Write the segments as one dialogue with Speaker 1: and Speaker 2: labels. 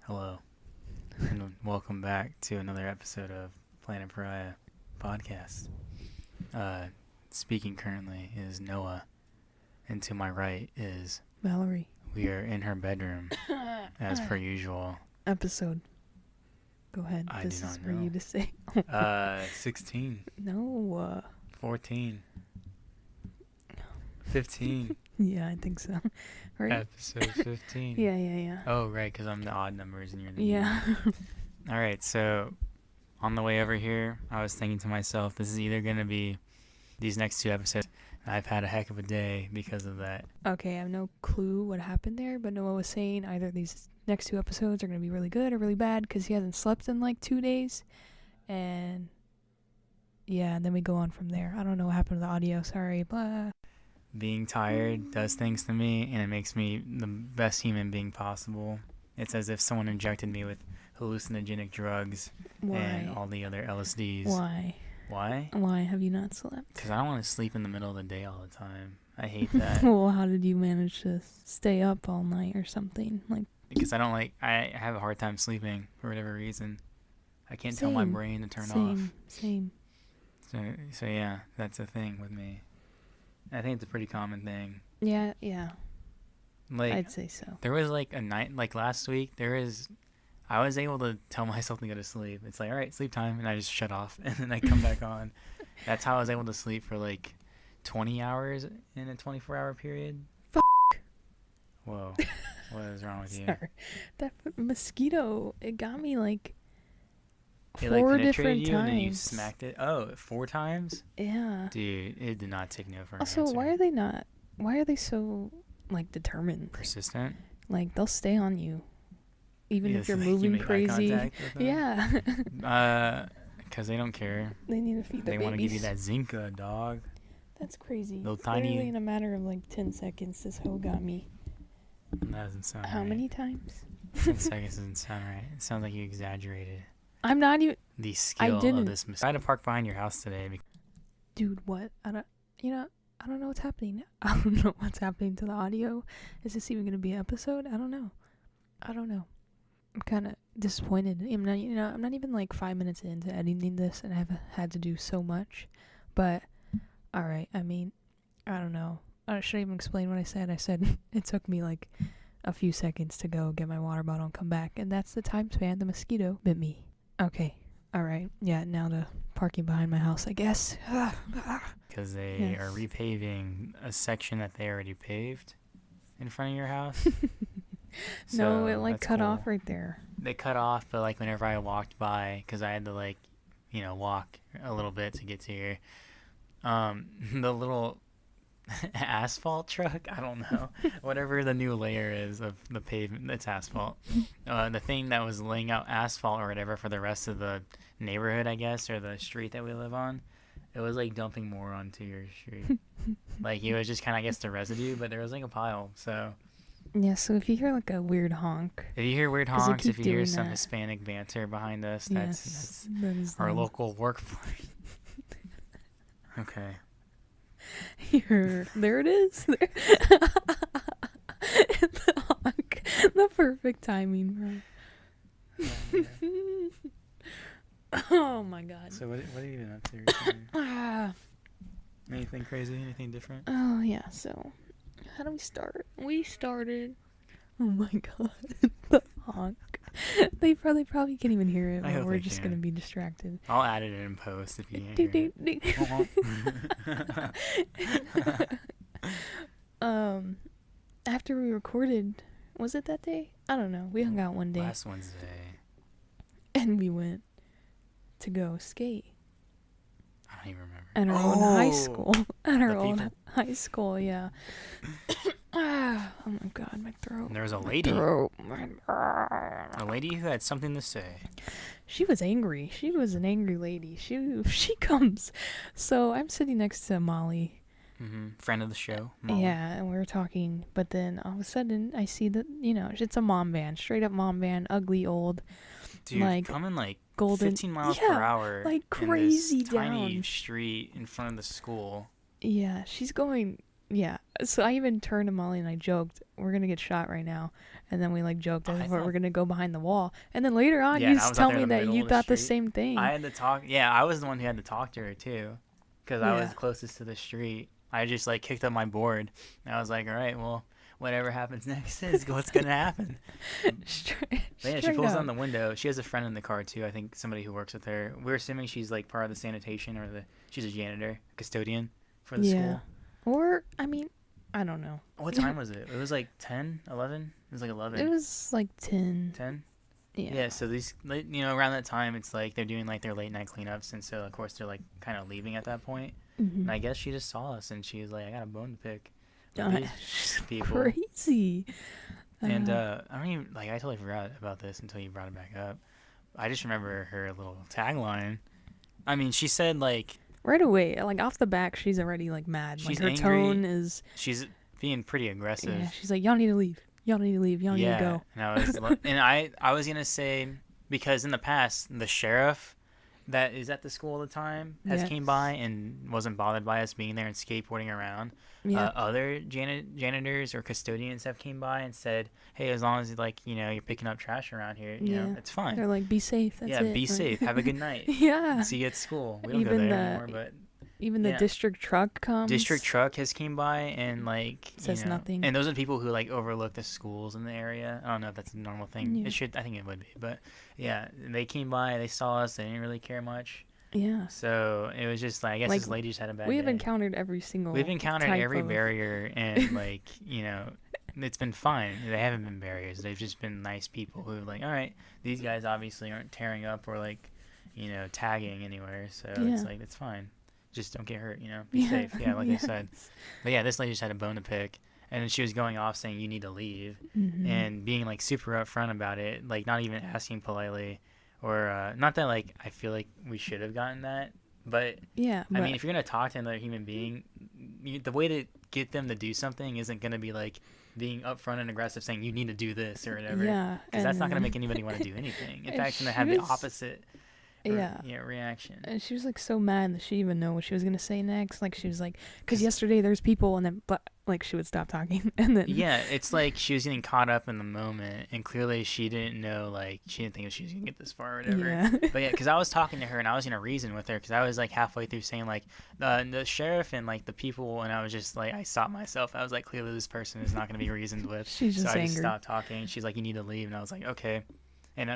Speaker 1: Hello, and welcome back to another episode of PlanetPariahPodcast. Speaking currently is Noah, and to my right is
Speaker 2: Valerie.
Speaker 1: We are in her bedroom, as per usual.
Speaker 2: Episode. Go ahead.
Speaker 1: I
Speaker 2: this
Speaker 1: do
Speaker 2: is
Speaker 1: not
Speaker 2: for
Speaker 1: know.
Speaker 2: you to say.
Speaker 1: 16.
Speaker 2: No.
Speaker 1: 14. 15.
Speaker 2: Yeah, I think so. Right?
Speaker 1: Episode 15.
Speaker 2: Yeah.
Speaker 1: Oh, right, because I'm the odd numbers and you're the
Speaker 2: Yeah.
Speaker 1: All right, so on the way over here, I was thinking to myself, this is either going to be these next two episodes. I've had a heck of a day because of that.
Speaker 2: Okay, I have no clue what happened there, but Noah was saying either these next two episodes are going to be really good or really bad because he hasn't slept in like 2 days. And yeah, and then we go on from there. I don't know what happened to the audio. Sorry. Blah.
Speaker 1: Being tired does things to me, and it makes me the best human being possible. It's as if someone injected me with hallucinogenic drugs and all the other LSDs.
Speaker 2: Why?
Speaker 1: Why?
Speaker 2: Why have you not slept?
Speaker 1: Because I don't want to sleep in the middle of the day all the time. I hate that.
Speaker 2: Well, how did you manage to stay up all night or something?
Speaker 1: Because I have a hard time sleeping for whatever reason. I can't tell my brain to turn off.
Speaker 2: Same.
Speaker 1: So yeah, that's a thing with me. I think it's a pretty common thing.
Speaker 2: Yeah.
Speaker 1: Like,
Speaker 2: I'd say so.
Speaker 1: there was like a night, like last week, I was able to tell myself to go to sleep. It's like, all right, sleep time, and I just shut off, and then I come back on. That's how I was able to sleep for like 20 hours in a 24-hour period. Whoa, what is wrong with you?
Speaker 2: Sorry. That mosquito, it got me like
Speaker 1: It
Speaker 2: four
Speaker 1: penetrated
Speaker 2: different
Speaker 1: you
Speaker 2: times.
Speaker 1: And then you smacked it. Oh, 4 times?
Speaker 2: Yeah.
Speaker 1: Dude, it did not take no for an
Speaker 2: Also,
Speaker 1: answer.
Speaker 2: why are they so like dedetermined?
Speaker 1: Persistent?
Speaker 2: Like they'll stay on you. Even if you're
Speaker 1: like
Speaker 2: moving
Speaker 1: you make eye
Speaker 2: crazy.
Speaker 1: contact with them?
Speaker 2: Yeah.
Speaker 1: Because they don't care.
Speaker 2: They need to feed their
Speaker 1: They want to give you
Speaker 2: babies.
Speaker 1: that Zinca, dog.
Speaker 2: That's crazy.
Speaker 1: Little tiny-
Speaker 2: Literally in a matter of like 10 seconds, this hoe got me.
Speaker 1: That doesn't sound
Speaker 2: How
Speaker 1: right.
Speaker 2: many times?
Speaker 1: 10 seconds doesn't sound right. It sounds like you exaggerated
Speaker 2: I'm not even.
Speaker 1: the skill
Speaker 2: didn't.
Speaker 1: of this. I had to park behind your house today.
Speaker 2: Dude, what? I don't know what's happening. I don't know what's happening to the audio. Is this even going to be an episode? I don't know. I'm kind of disappointed. I'm not even like 5 minutes into editing this, and I've had to do so much. But, alright, I mean, I don't know. Should I even explain what I said? I said it took me like a few seconds to go get my water bottle and come back, and that's the time span the mosquito bit me. Okay, alright. Yeah, now to parking behind my house, I guess.
Speaker 1: Because they are repaving a section that they already paved in front of your house.
Speaker 2: No, it
Speaker 1: that's
Speaker 2: cut
Speaker 1: cool.
Speaker 2: off right there.
Speaker 1: They cut off, but like whenever I walked by, because I had to walk a little bit to get to here, the little asphalt truck, I don't know, whatever the new layer is of the pavement, that's asphalt. The thing that was laying out asphalt or whatever for the rest of the neighborhood, I guess, or the street that we live on, it was like dumping more onto your street. Like it was just kind of, I guess, the residue, but there was like a pile. So
Speaker 2: Yeah, so if you hear like a weird honk,
Speaker 1: if you hear weird
Speaker 2: 'Cause they
Speaker 1: honks, if
Speaker 2: keep
Speaker 1: you hear
Speaker 2: doing
Speaker 1: some
Speaker 2: that.
Speaker 1: Hispanic banter behind us,
Speaker 2: yes, that is
Speaker 1: our
Speaker 2: them.
Speaker 1: local workforce. Okay.
Speaker 2: There it is. The honk. The perfect timing, bro. Oh my god.
Speaker 1: So what have you been up to recently?
Speaker 2: Ah.
Speaker 1: Anything crazy? Anything different?
Speaker 2: Oh yeah, so how do we start? We started. Oh my god. The honk. They probably can't even hear it,
Speaker 1: I
Speaker 2: but
Speaker 1: hope
Speaker 2: we're
Speaker 1: they
Speaker 2: just
Speaker 1: can.
Speaker 2: gonna be distracted.
Speaker 1: I'll add it in post if you can't hear it.
Speaker 2: After we recorded, was it that day? I don't know. We hung out one day
Speaker 1: Last Wednesday.
Speaker 2: and we went to go skate
Speaker 1: I don't even remember.
Speaker 2: at our own high
Speaker 1: Oh!
Speaker 2: school. At our
Speaker 1: The
Speaker 2: own
Speaker 1: people.
Speaker 2: high school, yeah. Oh my god, my throat.
Speaker 1: And there was a lady. A lady who had something to say.
Speaker 2: She was angry. She was an angry lady. She comes. So I'm sitting next to Molly.
Speaker 1: Friend of the show. Molly.
Speaker 2: Yeah, and we were talking, but then all of a sudden I see that, it's a mom van, straight up mom van, ugly, old,
Speaker 1: Dude,
Speaker 2: like,
Speaker 1: coming like
Speaker 2: golden,
Speaker 1: 15 miles per hour.
Speaker 2: like crazy
Speaker 1: in this tiny
Speaker 2: down.
Speaker 1: street in front of the school.
Speaker 2: Yeah, she's going, yeah, So I even turned to Molly and I joked, "We're gonna get shot right now," and then we like joked,
Speaker 1: I
Speaker 2: "We're
Speaker 1: thought,
Speaker 2: gonna go behind the wall." And then later on,
Speaker 1: yeah,
Speaker 2: you
Speaker 1: and I
Speaker 2: just
Speaker 1: was out
Speaker 2: tell
Speaker 1: there in
Speaker 2: me
Speaker 1: the
Speaker 2: that
Speaker 1: middle
Speaker 2: you
Speaker 1: of the
Speaker 2: thought the
Speaker 1: street.
Speaker 2: same thing.
Speaker 1: I had to talk. Yeah, I was the one who had to talk to her too, because I was
Speaker 2: Yeah.
Speaker 1: closest to the street. I just like kicked up my board. And I was like, all right, well, whatever happens next is what's gonna happen.
Speaker 2: Straight,
Speaker 1: But yeah, she
Speaker 2: straight
Speaker 1: pulls
Speaker 2: up.
Speaker 1: down the window. She has a friend in the car too. I think somebody who works with her. We're assuming she's like part of the sanitation or she's a janitor, custodian for the
Speaker 2: Yeah.
Speaker 1: school.
Speaker 2: Or I mean, I don't know.
Speaker 1: What time was it? It was like 10, 11? It was like 11.
Speaker 2: It was like 10.
Speaker 1: 10?
Speaker 2: Yeah.
Speaker 1: Yeah, so these, around that time, it's like they're doing like their late night cleanups, and so of course they're like kind of leaving at that point.
Speaker 2: Mm-hmm.
Speaker 1: And I guess she just saw us, and she was like, "I got a bone to pick." with
Speaker 2: Uh,
Speaker 1: these people.
Speaker 2: Crazy.
Speaker 1: And I don't even like. I totally forgot about this until you brought it back up. I just remember her little tagline. I mean, she said like
Speaker 2: right away, like off the back, she's already like mad.
Speaker 1: she's
Speaker 2: like her
Speaker 1: angry.
Speaker 2: tone is.
Speaker 1: She's being pretty aggressive.
Speaker 2: Yeah. She's like, "Y'all need to leave. Y'all need to leave. Y'all need to go."
Speaker 1: And I was gonna say, because in the past the sheriff that is at the school all the time has came by and wasn't bothered by us being there and skateboarding around.
Speaker 2: Yeah.
Speaker 1: Other janitors or custodians have came by and said, "Hey, as long as you're picking up trash around here, it's fine."
Speaker 2: They're like, "Be safe." That's it.
Speaker 1: Be safe. Have a good night.
Speaker 2: Yeah.
Speaker 1: See you at school. We don't go
Speaker 2: Even
Speaker 1: there anymore, but
Speaker 2: even the district truck comes.
Speaker 1: district truck has came by and
Speaker 2: says nothing.
Speaker 1: And those are the people who like overlook the schools in the area. I don't know if that's a normal thing.
Speaker 2: Yeah.
Speaker 1: It should. I think it would be. But yeah, they came by. They saw us. They didn't really care much.
Speaker 2: Yeah.
Speaker 1: So it was just like, I guess this lady just had a bad day.
Speaker 2: We've encountered every single.
Speaker 1: We've encountered
Speaker 2: type
Speaker 1: every
Speaker 2: of...
Speaker 1: barrier, and it's been fine. They haven't been barriers. They've just been nice people who are like, all right, these guys obviously aren't tearing up or like, tagging anywhere. So it's like, it's fine. Just don't get hurt, be safe. Yeah, like I said. But yeah, this lady just had a bone to pick. And then she was going off saying, you need to leave.
Speaker 2: Mm-hmm.
Speaker 1: And being like super upfront about it, like not even asking politely. Or not that like I feel like we should have gotten that. But
Speaker 2: yeah,
Speaker 1: I mean, if you're going to talk to another human being, the way to get them to do something isn't going to be like being upfront and aggressive saying, you need to do this or whatever.
Speaker 2: Yeah.
Speaker 1: Because that's not going to make anybody want to do anything. In fact, it's going to have the opposite reaction.
Speaker 2: And she was like so mad that she didn't even know what she was gonna say next. Like she was like, because yesterday there's people, and then but like she would stop talking, and then
Speaker 1: it's like she was getting caught up in the moment, and clearly she didn't know, like she didn't think she was gonna get this far or whatever.
Speaker 2: Yeah.
Speaker 1: But yeah, because I was talking to her and I was gonna reason with her because I was like halfway through saying like the sheriff and like the people, and I was just like I stopped myself. I was like, clearly this person is not gonna be reasoned with.
Speaker 2: She's just
Speaker 1: so I
Speaker 2: angry.
Speaker 1: just stopped talking. She's like, you need to leave, and I was like, okay. And I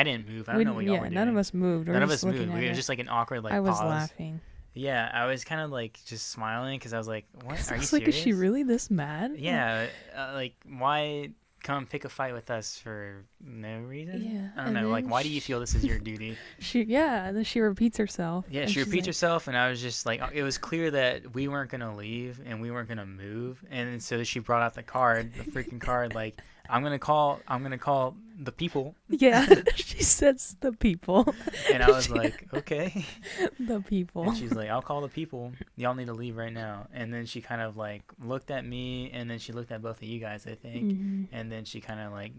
Speaker 1: didn't move. I don't know what y'all were doing.
Speaker 2: None of us moved.
Speaker 1: None of us moved. We were just like an awkward like
Speaker 2: I was
Speaker 1: pause.
Speaker 2: laughing.
Speaker 1: Yeah, I was kind of like just smiling because I was like, "What? Are you serious?"
Speaker 2: Like, is she really this mad?
Speaker 1: Yeah, like why come pick a fight with us for no reason?
Speaker 2: Yeah,
Speaker 1: I don't know. Like, why do you feel this is your duty?
Speaker 2: And then she repeats herself.
Speaker 1: Yeah, she repeats herself, and I was just like, it was clear that we weren't gonna leave and we weren't gonna move, and so she brought out the freaking card, like. I'm gonna call the people.
Speaker 2: Yeah, she says the people.
Speaker 1: And I was like, okay.
Speaker 2: The people.
Speaker 1: And she's like, I'll call the people. Y'all need to leave right now. And then she kind of like looked at me, and then she looked at both of you guys, I think.
Speaker 2: Mm-hmm.
Speaker 1: And then she kind of like,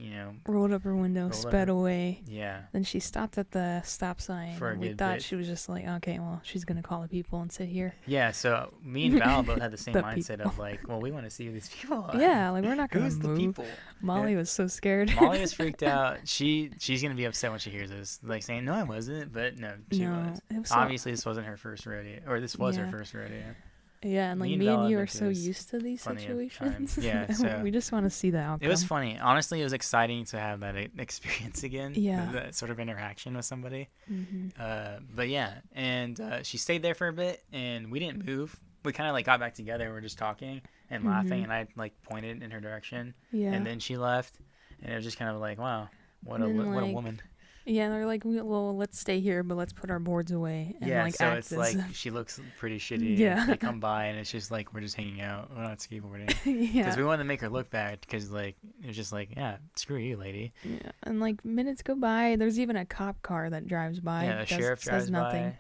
Speaker 2: rolled up her window, sped away.
Speaker 1: Yeah.
Speaker 2: Then she stopped at the stop sign.
Speaker 1: For a
Speaker 2: we
Speaker 1: good
Speaker 2: thought
Speaker 1: bit.
Speaker 2: She was just like, okay, well, she's gonna call the people and sit here.
Speaker 1: Yeah. So me and Val both had the same
Speaker 2: The
Speaker 1: mindset
Speaker 2: people.
Speaker 1: of like, well, we want to see who these people are.
Speaker 2: Yeah, like we're not gonna
Speaker 1: Who's
Speaker 2: move.
Speaker 1: the people?
Speaker 2: Molly was so scared.
Speaker 1: Molly was freaked out. She's gonna be upset when she hears this, like saying, "No, I wasn't," but no, she was.
Speaker 2: It was
Speaker 1: Obviously, this wasn't her first rodeo, or this was her first rodeo.
Speaker 2: Yeah, and like me and you are so used to these situations.
Speaker 1: Yeah, so
Speaker 2: we just want to see the outcome.
Speaker 1: It was funny. Honestly, it was exciting to have that experience again.
Speaker 2: Yeah.
Speaker 1: That sort of interaction with somebody.
Speaker 2: Mm-hmm.
Speaker 1: But yeah, and she stayed there for a bit, and we didn't move. We kind of like got back together. We were just talking and laughing, and I like pointed in her direction. Yeah. And then she left, and it was just kind of like, wow, what a woman.
Speaker 2: Yeah, and they're like, well, let's stay here, but let's put our boards away. And
Speaker 1: yeah,
Speaker 2: like,
Speaker 1: so it's like she looks pretty shitty.
Speaker 2: Yeah.
Speaker 1: They come by, and it's just like we're just hanging out. We're not skateboarding.
Speaker 2: Yeah.
Speaker 1: Because we wanted to make her look bad, because like it was just like, yeah, screw you, lady.
Speaker 2: Yeah, and like minutes go by. There's even a cop car that drives by.
Speaker 1: Yeah, the sheriff drives
Speaker 2: nothing.
Speaker 1: by.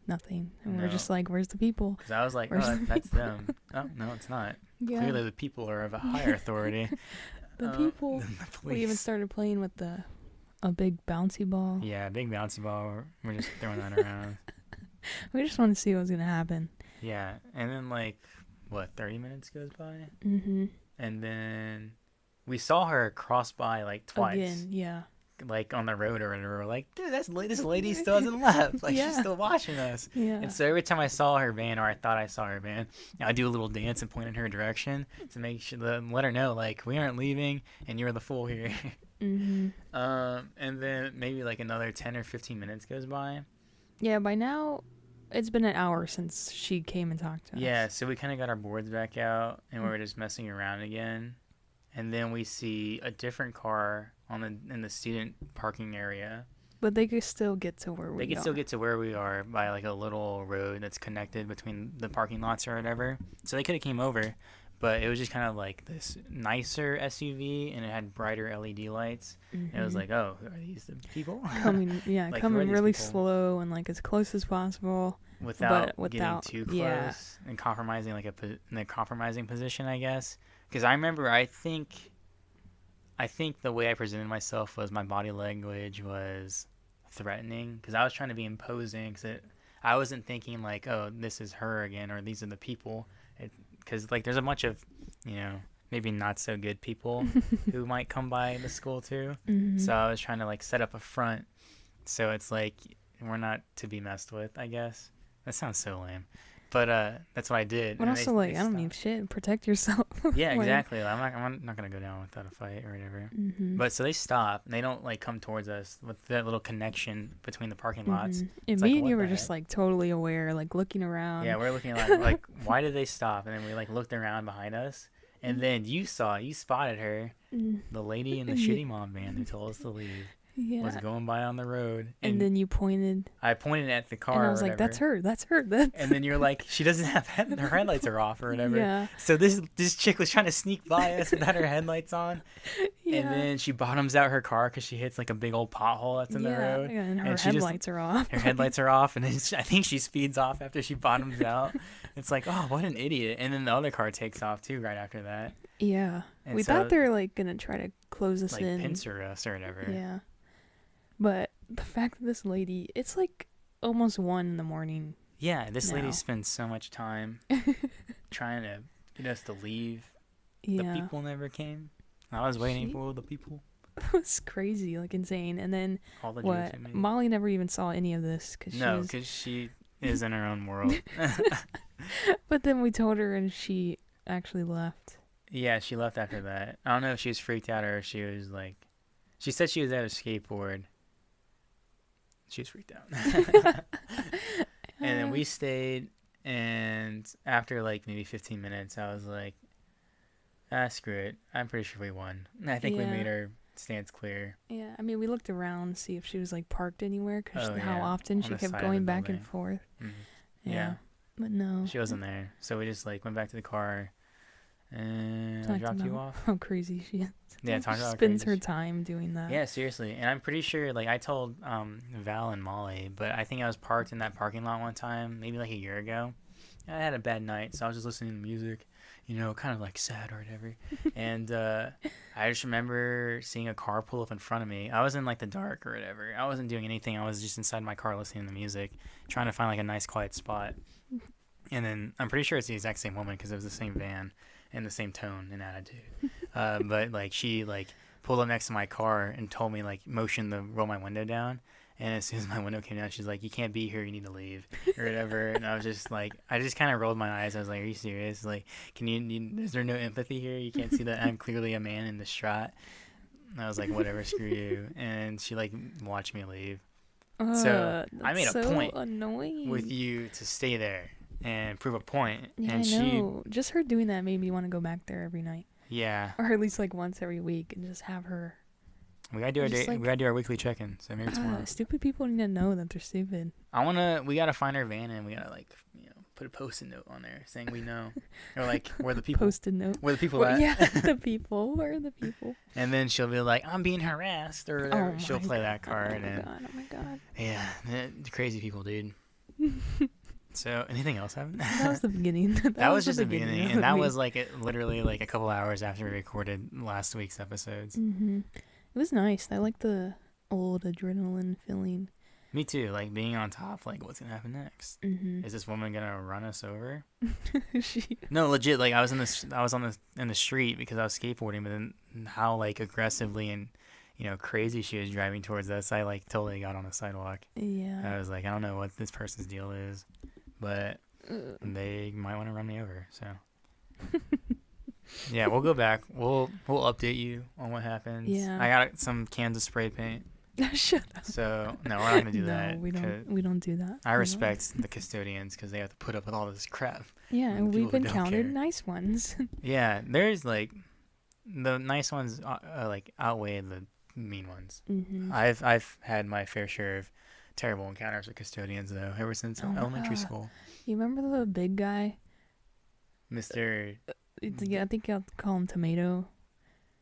Speaker 2: Nothing. And we're just like, where's the people?
Speaker 1: Because I was like, that's them. Oh, no, it's not. Yeah. Clearly the people are of a higher authority.
Speaker 2: The people.
Speaker 1: The police.
Speaker 2: We even started playing with a big bouncy ball.
Speaker 1: Yeah, a big bouncy ball. We're just throwing that around.
Speaker 2: We just want to see what was going to happen.
Speaker 1: Yeah, and then like what, 30 minutes goes by,
Speaker 2: Mm-hmm.
Speaker 1: and then we saw her cross by like twice.
Speaker 2: Again, yeah.
Speaker 1: Like on the road or whatever. We're like, dude, this lady still hasn't left. Like,
Speaker 2: Yeah.
Speaker 1: she's still watching us.
Speaker 2: Yeah.
Speaker 1: And so every time I saw her van, or I thought I saw her van, I do a little dance and point in her direction to make sure, let her know, like, we aren't leaving and you're the fool here.
Speaker 2: Mm-hmm.
Speaker 1: And then maybe like another 10 or 15 minutes goes by.
Speaker 2: Yeah, by now, it's been an hour since she came and talked to us.
Speaker 1: Yeah, so we kind of got our boards back out and we were just messing around again. And then we see a different car in the student parking area.
Speaker 2: But they could still get to where we are.
Speaker 1: They could still get to where we are by like a little road that's connected between the parking lots or whatever. So they could have came over, but it was just kind of like this nicer SUV and it had brighter LED lights.
Speaker 2: Mm-hmm.
Speaker 1: And it was like, oh, are these the people?
Speaker 2: Coming
Speaker 1: Like,
Speaker 2: coming really
Speaker 1: people?
Speaker 2: slow and like as close as possible.
Speaker 1: Without getting
Speaker 2: without-
Speaker 1: too close
Speaker 2: yeah.
Speaker 1: and compromising in a compromising position, I guess. Because I remember, I think the way I presented myself was my body language was threatening. Because I was trying to be imposing. Because I wasn't thinking like, oh, this is her again, or these are the people. Because like, there's a bunch of, maybe not so good people who might come by the school too.
Speaker 2: Mm-hmm.
Speaker 1: So I was trying to like set up a front. So it's like we're not to be messed with, I guess. That sounds so lame. But that's what I did.
Speaker 2: But
Speaker 1: and
Speaker 2: also,
Speaker 1: they
Speaker 2: I don't mean shit. Protect yourself.
Speaker 1: Yeah,
Speaker 2: Like,
Speaker 1: exactly. I'm not gonna go down without a fight or whatever.
Speaker 2: Mm-hmm.
Speaker 1: But so they stop. And they don't like come towards us with that little connection between the parking lots.
Speaker 2: Mm-hmm. And
Speaker 1: It's
Speaker 2: me
Speaker 1: like,
Speaker 2: and
Speaker 1: what
Speaker 2: you were
Speaker 1: the
Speaker 2: just
Speaker 1: heck?
Speaker 2: like totally aware, like looking around.
Speaker 1: Yeah, we're looking like why did they stop? And then we like looked around behind us, and then you spotted her,
Speaker 2: Mm.
Speaker 1: the lady in the shitty mom van who told us to leave.
Speaker 2: Yeah.
Speaker 1: Was going by on the road,
Speaker 2: And then you pointed,
Speaker 1: I pointed at the car,
Speaker 2: and I
Speaker 1: or
Speaker 2: was like,
Speaker 1: whatever,
Speaker 2: "That's her." That's
Speaker 1: and then you're like, she doesn't have her headlights are off or whatever.
Speaker 2: Yeah.
Speaker 1: So this chick was trying to sneak by us without her headlights on,
Speaker 2: Yeah.
Speaker 1: and then she bottoms out her car because she hits like a big old pothole that's in the road.
Speaker 2: Yeah, and her
Speaker 1: and she just-
Speaker 2: headlights are off.
Speaker 1: Her headlights are off, and then I think she speeds off after she bottoms out. It's like, oh, what an idiot! And then the other car takes off too right after that.
Speaker 2: Yeah.
Speaker 1: And
Speaker 2: We
Speaker 1: so,
Speaker 2: thought they were like gonna try to close us
Speaker 1: like
Speaker 2: in.
Speaker 1: pincer us or whatever.
Speaker 2: Yeah. But the fact that this lady, it's like almost 1 in the morning.
Speaker 1: Yeah, this lady
Speaker 2: now.
Speaker 1: spends so much time trying to get us to leave.
Speaker 2: Yeah.
Speaker 1: The people never came. I was waiting
Speaker 2: She-
Speaker 1: for the people.
Speaker 2: It was crazy, like insane. And then
Speaker 1: All the
Speaker 2: what?
Speaker 1: jokes we made.
Speaker 2: Molly never even saw any of this
Speaker 1: No, because she is in her own world.
Speaker 2: But then we told her, and she actually left.
Speaker 1: Yeah, she left after that. I don't know if she was freaked out or if she was like... She said she was at a skateboard. She was freaked out. And then we stayed, and after like maybe 15 minutes, I was like, screw it. I'm pretty sure we won. And I think we
Speaker 2: Yeah.
Speaker 1: made our stance clear.
Speaker 2: Yeah, I mean, we looked around to see if she was like parked anywhere, because
Speaker 1: Oh,
Speaker 2: how
Speaker 1: yeah,
Speaker 2: often
Speaker 1: on
Speaker 2: she
Speaker 1: the
Speaker 2: kept
Speaker 1: side of
Speaker 2: going
Speaker 1: the
Speaker 2: back and
Speaker 1: building.
Speaker 2: forth.
Speaker 1: Mhm.
Speaker 2: Yeah.
Speaker 1: Yeah.
Speaker 2: But no.
Speaker 1: She wasn't there. So we just like went back to the car, and I
Speaker 2: Talked
Speaker 1: dropped you
Speaker 2: about
Speaker 1: off.
Speaker 2: How crazy she is.
Speaker 1: Yeah,
Speaker 2: She
Speaker 1: talk about
Speaker 2: spends
Speaker 1: crazy
Speaker 2: her time doing that.
Speaker 1: Yeah, seriously. And I'm pretty sure, like, I told Val and Molly, but I think I was parked in that parking lot one time, maybe like a year ago. I had a bad night, so I was just listening to music, kind of like sad or whatever. And I just remember seeing a car pull up in front of me. I was in like the dark or whatever. I wasn't doing anything. I was just inside my car listening to music, trying to find like a nice quiet spot. And then I'm pretty sure it's the exact same woman because it was the same van and the same tone and attitude. But like she like pulled up next to my car and told me like motion to roll my window down. And as soon as my window came down, she's like, "You can't be here. You need to leave," or whatever. And I was just like, I just kind of rolled my eyes. I was like, "Are you serious? Like, is there no empathy here? You can't see that I'm clearly a man in distraught." And I was like, "Whatever, screw you." And she like watched me leave. So I made a
Speaker 2: that's so
Speaker 1: point
Speaker 2: annoying.
Speaker 1: with you to stay there and prove a point.
Speaker 2: Yeah,
Speaker 1: And
Speaker 2: I know. Just her doing that made me want to go back there every night,
Speaker 1: yeah,
Speaker 2: or at least like once every week, and just have her.
Speaker 1: we gotta do our
Speaker 2: Just,
Speaker 1: we gotta do our weekly check-in. So maybe tomorrow.
Speaker 2: Stupid people need to know that they're stupid.
Speaker 1: We gotta find our van and we gotta like put a post-it note on there saying we know, or like where the people
Speaker 2: Post-it note.
Speaker 1: where the people
Speaker 2: Well,
Speaker 1: at.
Speaker 2: yeah, the people. Where are the people?
Speaker 1: And then she'll be like, "I'm being harassed," or whatever.
Speaker 2: Oh
Speaker 1: She'll
Speaker 2: my
Speaker 1: play that
Speaker 2: God,
Speaker 1: card.
Speaker 2: Oh my
Speaker 1: And
Speaker 2: god! Oh my god!
Speaker 1: yeah, the crazy people, dude. So anything else happen?
Speaker 2: That was the beginning.
Speaker 1: That was just the beginning,
Speaker 2: of
Speaker 1: and that
Speaker 2: me.
Speaker 1: was like literally like a couple hours after we recorded last week's episodes.
Speaker 2: Mhm. It was nice. I like the old adrenaline feeling.
Speaker 1: Me too. Like being on top. Like, what's gonna happen next?
Speaker 2: Mm-hmm.
Speaker 1: Is this woman gonna run us over?
Speaker 2: She.
Speaker 1: No, legit. Like I was in the street because I was skateboarding, but then how like aggressively and crazy she was driving towards us. I like totally got on the sidewalk.
Speaker 2: Yeah.
Speaker 1: I was like, I don't know what this person's deal is, but they might want to run me over. So yeah, we'll go back. We'll update you on what happens.
Speaker 2: Yeah.
Speaker 1: I got some cans of spray paint.
Speaker 2: Shut up.
Speaker 1: So no, we're not gonna do
Speaker 2: No,
Speaker 1: that.
Speaker 2: we
Speaker 1: 'cause
Speaker 2: don't. We don't do that.
Speaker 1: I respect the custodians because they have to put up with all this crap.
Speaker 2: Yeah, and we've
Speaker 1: People who don't
Speaker 2: encountered
Speaker 1: care.
Speaker 2: nice ones.
Speaker 1: Yeah, there's like the nice ones like outweigh the mean ones.
Speaker 2: Mm-hmm.
Speaker 1: I've had my fair share of terrible encounters with custodians though, ever since
Speaker 2: Oh my
Speaker 1: elementary
Speaker 2: God.
Speaker 1: school.
Speaker 2: You remember the big guy?
Speaker 1: Mr.
Speaker 2: Yeah, I think you have to call him Tomato.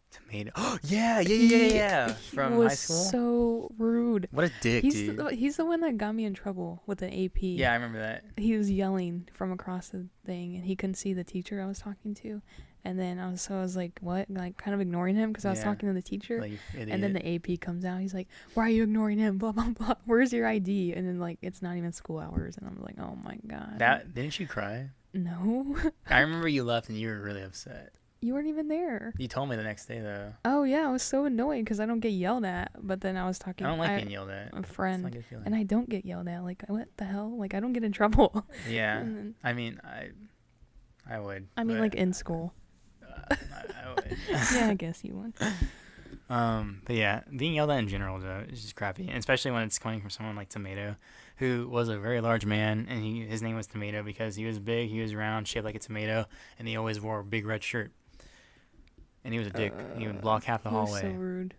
Speaker 1: Tomato. Yeah.
Speaker 2: He
Speaker 1: From
Speaker 2: was
Speaker 1: high school.
Speaker 2: so rude.
Speaker 1: What a dick, dude.
Speaker 2: He's the one that got me in trouble with an AP.
Speaker 1: Yeah, I remember that.
Speaker 2: He was yelling from across the thing, and he couldn't see the teacher I was talking to. And then I was like, what? Like, kind of ignoring him because I was
Speaker 1: Yeah.
Speaker 2: talking to the teacher.
Speaker 1: Like, you idiot.
Speaker 2: And then the AP comes out. He's like, why are you ignoring him? Blah, blah, blah. Where's your ID? And then, like, it's not even school hours. And I'm like, oh, my God.
Speaker 1: That didn't you cry?
Speaker 2: No.
Speaker 1: I remember you left and you were really upset.
Speaker 2: You weren't even there.
Speaker 1: You told me the next day though.
Speaker 2: Oh, yeah. I was so annoyed because I don't get yelled at. But then I was talking
Speaker 1: I don't like being yelled at.
Speaker 2: a
Speaker 1: It's
Speaker 2: friend.
Speaker 1: not a good feeling.
Speaker 2: And I don't get yelled at. Like, what the hell? Like, I don't get in trouble.
Speaker 1: Yeah.
Speaker 2: And then,
Speaker 1: I mean, I would.
Speaker 2: I mean,
Speaker 1: but,
Speaker 2: like, in school.
Speaker 1: I would.
Speaker 2: Yeah, I guess you would.
Speaker 1: But yeah, being yelled at in general though is just crappy, and especially when it's coming from someone like Tomato, who was a very large man, and his name was Tomato because he was big, he was round, shaped like a tomato, and he always wore a big red shirt. And he was a dick. He would block half the
Speaker 2: He was
Speaker 1: hallway.
Speaker 2: so rude.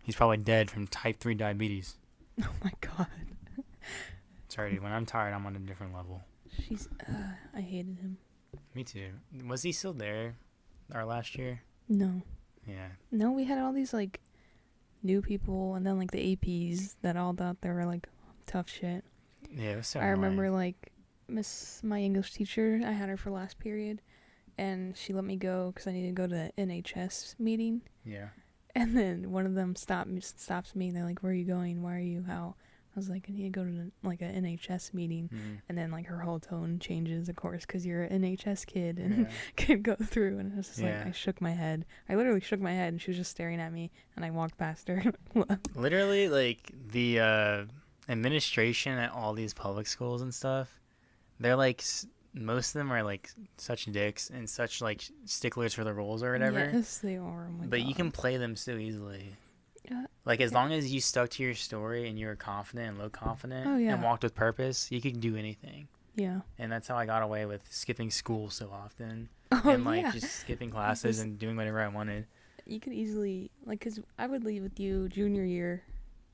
Speaker 1: He's probably dead from type 3 diabetes.
Speaker 2: Oh, my God.
Speaker 1: Sorry, dude. When I'm tired, I'm on a different level.
Speaker 2: I hated him.
Speaker 1: Me too. Was he still there our last year?
Speaker 2: No.
Speaker 1: Yeah.
Speaker 2: No, we had all these, like, new people, and then, like, the APs that all thought they were, like, tough shit.
Speaker 1: Yeah, it was so
Speaker 2: I remember,
Speaker 1: annoying.
Speaker 2: like, my English teacher, I had her for last period, and she let me go because I needed to go to the NHS meeting.
Speaker 1: Yeah.
Speaker 2: And then one of them stops me, and they're like, where are you going? Why are you? How? I was like, I need to go to, like, an NHS meeting.
Speaker 1: Mm-hmm.
Speaker 2: And then, like, her whole tone changes, of course, because you're an NHS kid and
Speaker 1: Yeah.
Speaker 2: can go through. And it was just
Speaker 1: Yeah.
Speaker 2: like, I shook my head. I literally shook my head, and she was just staring at me, and I walked past her.
Speaker 1: Literally, like, the administration at all these public schools and stuff, they're, like, most of them are, like, such dicks and such, like, sticklers for the rules or whatever.
Speaker 2: Yes, they are. Oh my
Speaker 1: But
Speaker 2: God.
Speaker 1: you can play them so easily.
Speaker 2: Yeah.
Speaker 1: Like, as long as you stuck to your story and you were confident and low confident
Speaker 2: Oh, yeah.
Speaker 1: and walked with purpose, you could do anything.
Speaker 2: Yeah.
Speaker 1: And that's how I got away with skipping school so often.
Speaker 2: Oh,
Speaker 1: And, like,
Speaker 2: yeah.
Speaker 1: just skipping classes
Speaker 2: Just-
Speaker 1: and doing whatever I wanted.
Speaker 2: You could easily, like, because I would leave with you junior year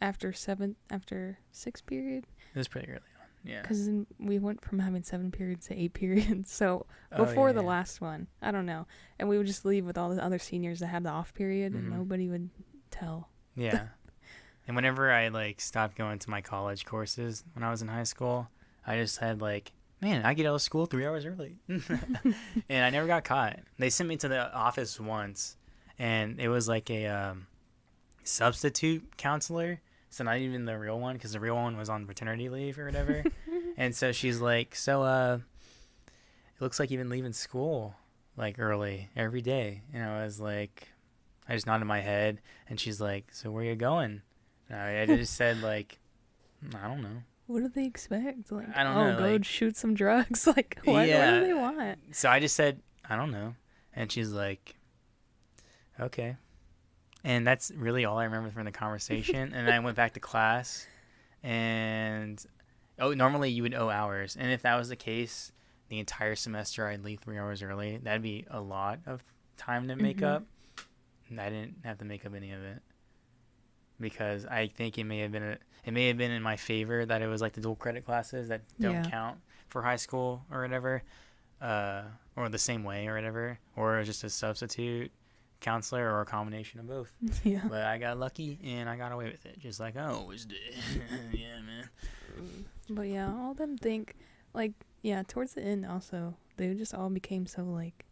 Speaker 2: after sixth period.
Speaker 1: It was pretty early on. Yeah.
Speaker 2: Because we went from having 7 periods to 8 periods. So
Speaker 1: Oh,
Speaker 2: before
Speaker 1: yeah,
Speaker 2: the
Speaker 1: yeah.
Speaker 2: last one, I don't know. And we would just leave with all the other seniors that had the off period,
Speaker 1: Mhm.
Speaker 2: and nobody would tell.
Speaker 1: Yeah. And whenever I, like, stopped going to my college courses when I was in high school, I just had, like, man, I get out of school 3 hours early. And I never got caught. They sent me to the office once, and it was like a substitute counselor. So not even the real one, because the real one was on paternity leave or whatever. And so she's like, so, it looks like you've been leaving school, like, early every day. And I was like, I just nodded my head, and she's like, so where you going? And I just said, like, I don't know.
Speaker 2: What do they expect? Like,
Speaker 1: I don't know,
Speaker 2: go
Speaker 1: like-
Speaker 2: shoot some drugs? Like, what
Speaker 1: Yeah.
Speaker 2: do they want?
Speaker 1: So I just said, I don't know. And she's like, okay. And that's really all I remember from the conversation. And I went back to class, and normally you would owe hours. And if that was the case, the entire semester I'd leave 3 hours early. That'd be a lot of time to make
Speaker 2: Mhm.
Speaker 1: up. And I didn't have to make up any of it, because I think it may have been in my favor that it was like the dual credit classes that don't
Speaker 2: Yeah.
Speaker 1: count for high school or whatever, or the same way or whatever, or just a substitute counselor or a combination of both.
Speaker 2: Yeah.
Speaker 1: But I got lucky and I got away with it, just like I always did. Yeah, man.
Speaker 2: But yeah, all of them think, like, yeah, towards the end also, they just all became so, like,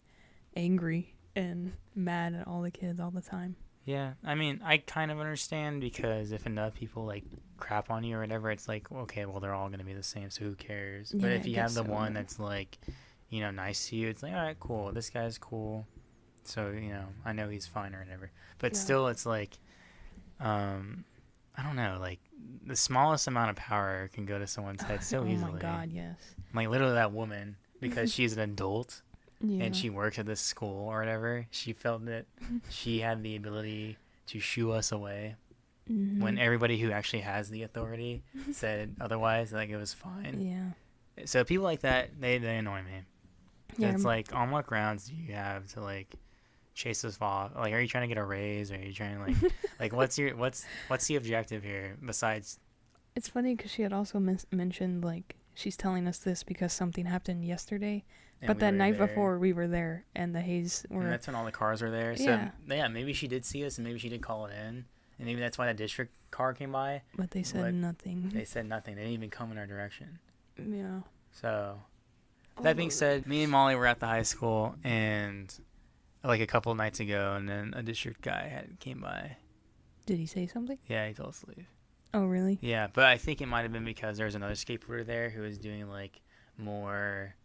Speaker 2: angry and mad at all the kids all the time.
Speaker 1: Yeah, I mean, I kind of understand because if enough people like crap on you or whatever, it's like, okay, well, they're all gonna be the same, so who cares? But
Speaker 2: Yeah,
Speaker 1: if
Speaker 2: I
Speaker 1: you have
Speaker 2: guess
Speaker 1: the
Speaker 2: so.
Speaker 1: one that's like, nice to you, it's like, all right, cool, this guy's cool, so I know he's fine or whatever. But
Speaker 2: Yeah.
Speaker 1: still, it's like, um, I don't know, like the smallest amount of power can go to someone's head so
Speaker 2: Oh my
Speaker 1: easily.
Speaker 2: God, yes.
Speaker 1: Like literally, that woman, because she's an adult
Speaker 2: Yeah.
Speaker 1: and she works at this school or whatever, she felt that she had the ability to shoo us away when everybody who actually has the authority said otherwise, like it was fine.
Speaker 2: Yeah.
Speaker 1: So people like that, they annoy me.
Speaker 2: Yeah.
Speaker 1: It's like, on what grounds do you have to like chase us off? Like, are you trying to get a raise? Or are you trying to like what's the objective here besides?
Speaker 2: It's funny because she had also mentioned like she's telling us this because something happened yesterday,
Speaker 1: And
Speaker 2: but
Speaker 1: we
Speaker 2: that
Speaker 1: were
Speaker 2: night
Speaker 1: there,
Speaker 2: before we were there and the haze
Speaker 1: and
Speaker 2: were.
Speaker 1: that's when all the cars were there. So
Speaker 2: Yeah.
Speaker 1: maybe she did see us, and maybe she did call it in, and maybe that's why the district car came by.
Speaker 2: But they said
Speaker 1: But
Speaker 2: nothing.
Speaker 1: They said nothing. They didn't even come in our direction.
Speaker 2: Yeah.
Speaker 1: So that being said, me and Molly were at the high school, and like a couple of nights ago, and then a district guy came by.
Speaker 2: Did he say something?
Speaker 1: Yeah, he told us to leave.
Speaker 2: Oh, really?
Speaker 1: Yeah, but I think it might have been because there was another skateboarder there who was doing like more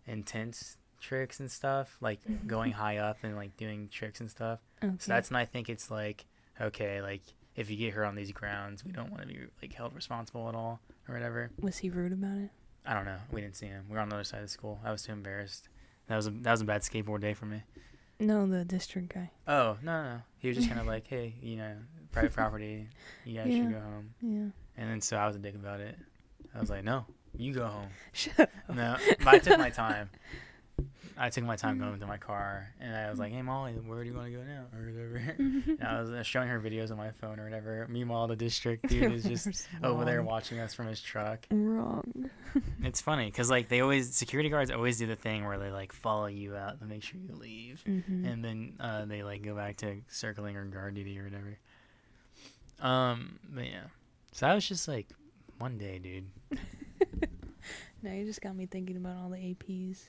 Speaker 1: intense tricks and stuff, like going high up and like doing tricks and stuff.
Speaker 2: Okay.
Speaker 1: So that's when I think it's like, okay, like if you get hurt on these grounds, we don't want to be like held responsible at all or whatever.
Speaker 2: Was he rude about it?
Speaker 1: I don't know. We didn't see him. We were on the other side of the school. I was too embarrassed. That was a bad skateboard day for me.
Speaker 2: No, the district guy.
Speaker 1: Oh, no. He was just kind of like, hey, private property. You guys should go home.
Speaker 2: Yeah.
Speaker 1: And then so I was a dick about it. I was like, no, you go home.
Speaker 2: Shut up.
Speaker 1: No, but I took my time. Going to my car, and I was like, hey, Molly, where do you want to go now? Or whatever. And I was showing her videos on my phone or whatever. Meanwhile, the district dude is just over there watching us from his truck.
Speaker 2: Wrong.
Speaker 1: It's funny because like security guards always do the thing where they like follow you out to make sure you leave, and then they like go back to circling or guard duty or whatever. But yeah, so that was just like one day, dude.
Speaker 2: Now you just got me thinking about all the APs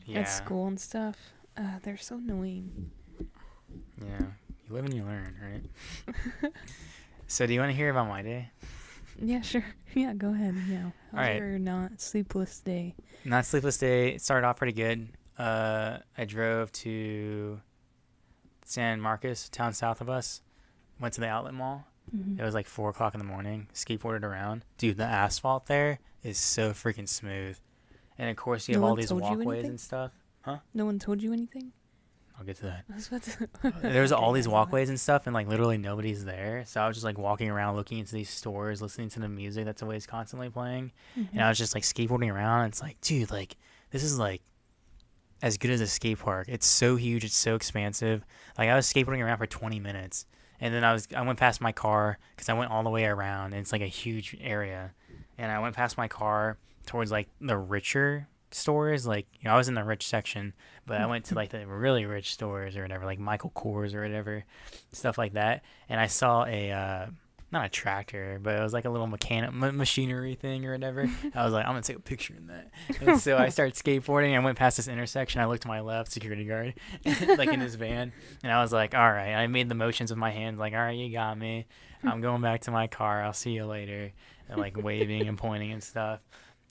Speaker 1: Yeah.
Speaker 2: at school and stuff. They're so annoying.
Speaker 1: Yeah, you live and you learn, right? So do you want to hear about my day?
Speaker 2: Yeah, sure. Yeah, go ahead. Yeah. How's
Speaker 1: Alright.
Speaker 2: your not sleepless day?
Speaker 1: Not sleepless day. It started off pretty good. I drove to San Marcos, town south of us. Went to the outlet mall. It was like 4 o'clock in the morning. Skateboarded around. Dude, the asphalt there is so freaking smooth. And of course, you have
Speaker 2: No
Speaker 1: all
Speaker 2: one
Speaker 1: these
Speaker 2: told you
Speaker 1: walkways
Speaker 2: anything?
Speaker 1: and stuff. Huh?
Speaker 2: No one told you anything?
Speaker 1: I'll get to that.
Speaker 2: I was about to.
Speaker 1: There's all
Speaker 2: Okay,
Speaker 1: these
Speaker 2: yeah,
Speaker 1: walkways and stuff, and like literally nobody's there. So I was just like walking around, looking into these stores, listening to the music that's always constantly playing. And I was just like skateboarding around. It's like, dude, like this is like as good as a skate park. It's so huge. It's so expansive. Like I was skateboarding around for 20 minutes, and then I went past my car because I went all the way around, and it's like a huge area. And I went past my car towards like the richer stores. Like, I was in the rich section, but I went to like the really rich stores or whatever, like Michael Kors or whatever, stuff like that. And I saw not a tractor, but it was like a little machinery thing or whatever. I was like, I'm gonna take a picture in that. And so I started skateboarding. I went past this intersection. I looked to my left, security guard, like in his van, and I was like, all right. I made the motions with my hands, like, all right, you got me. I'm going back to my car. I'll see you later. And like waving and pointing and stuff.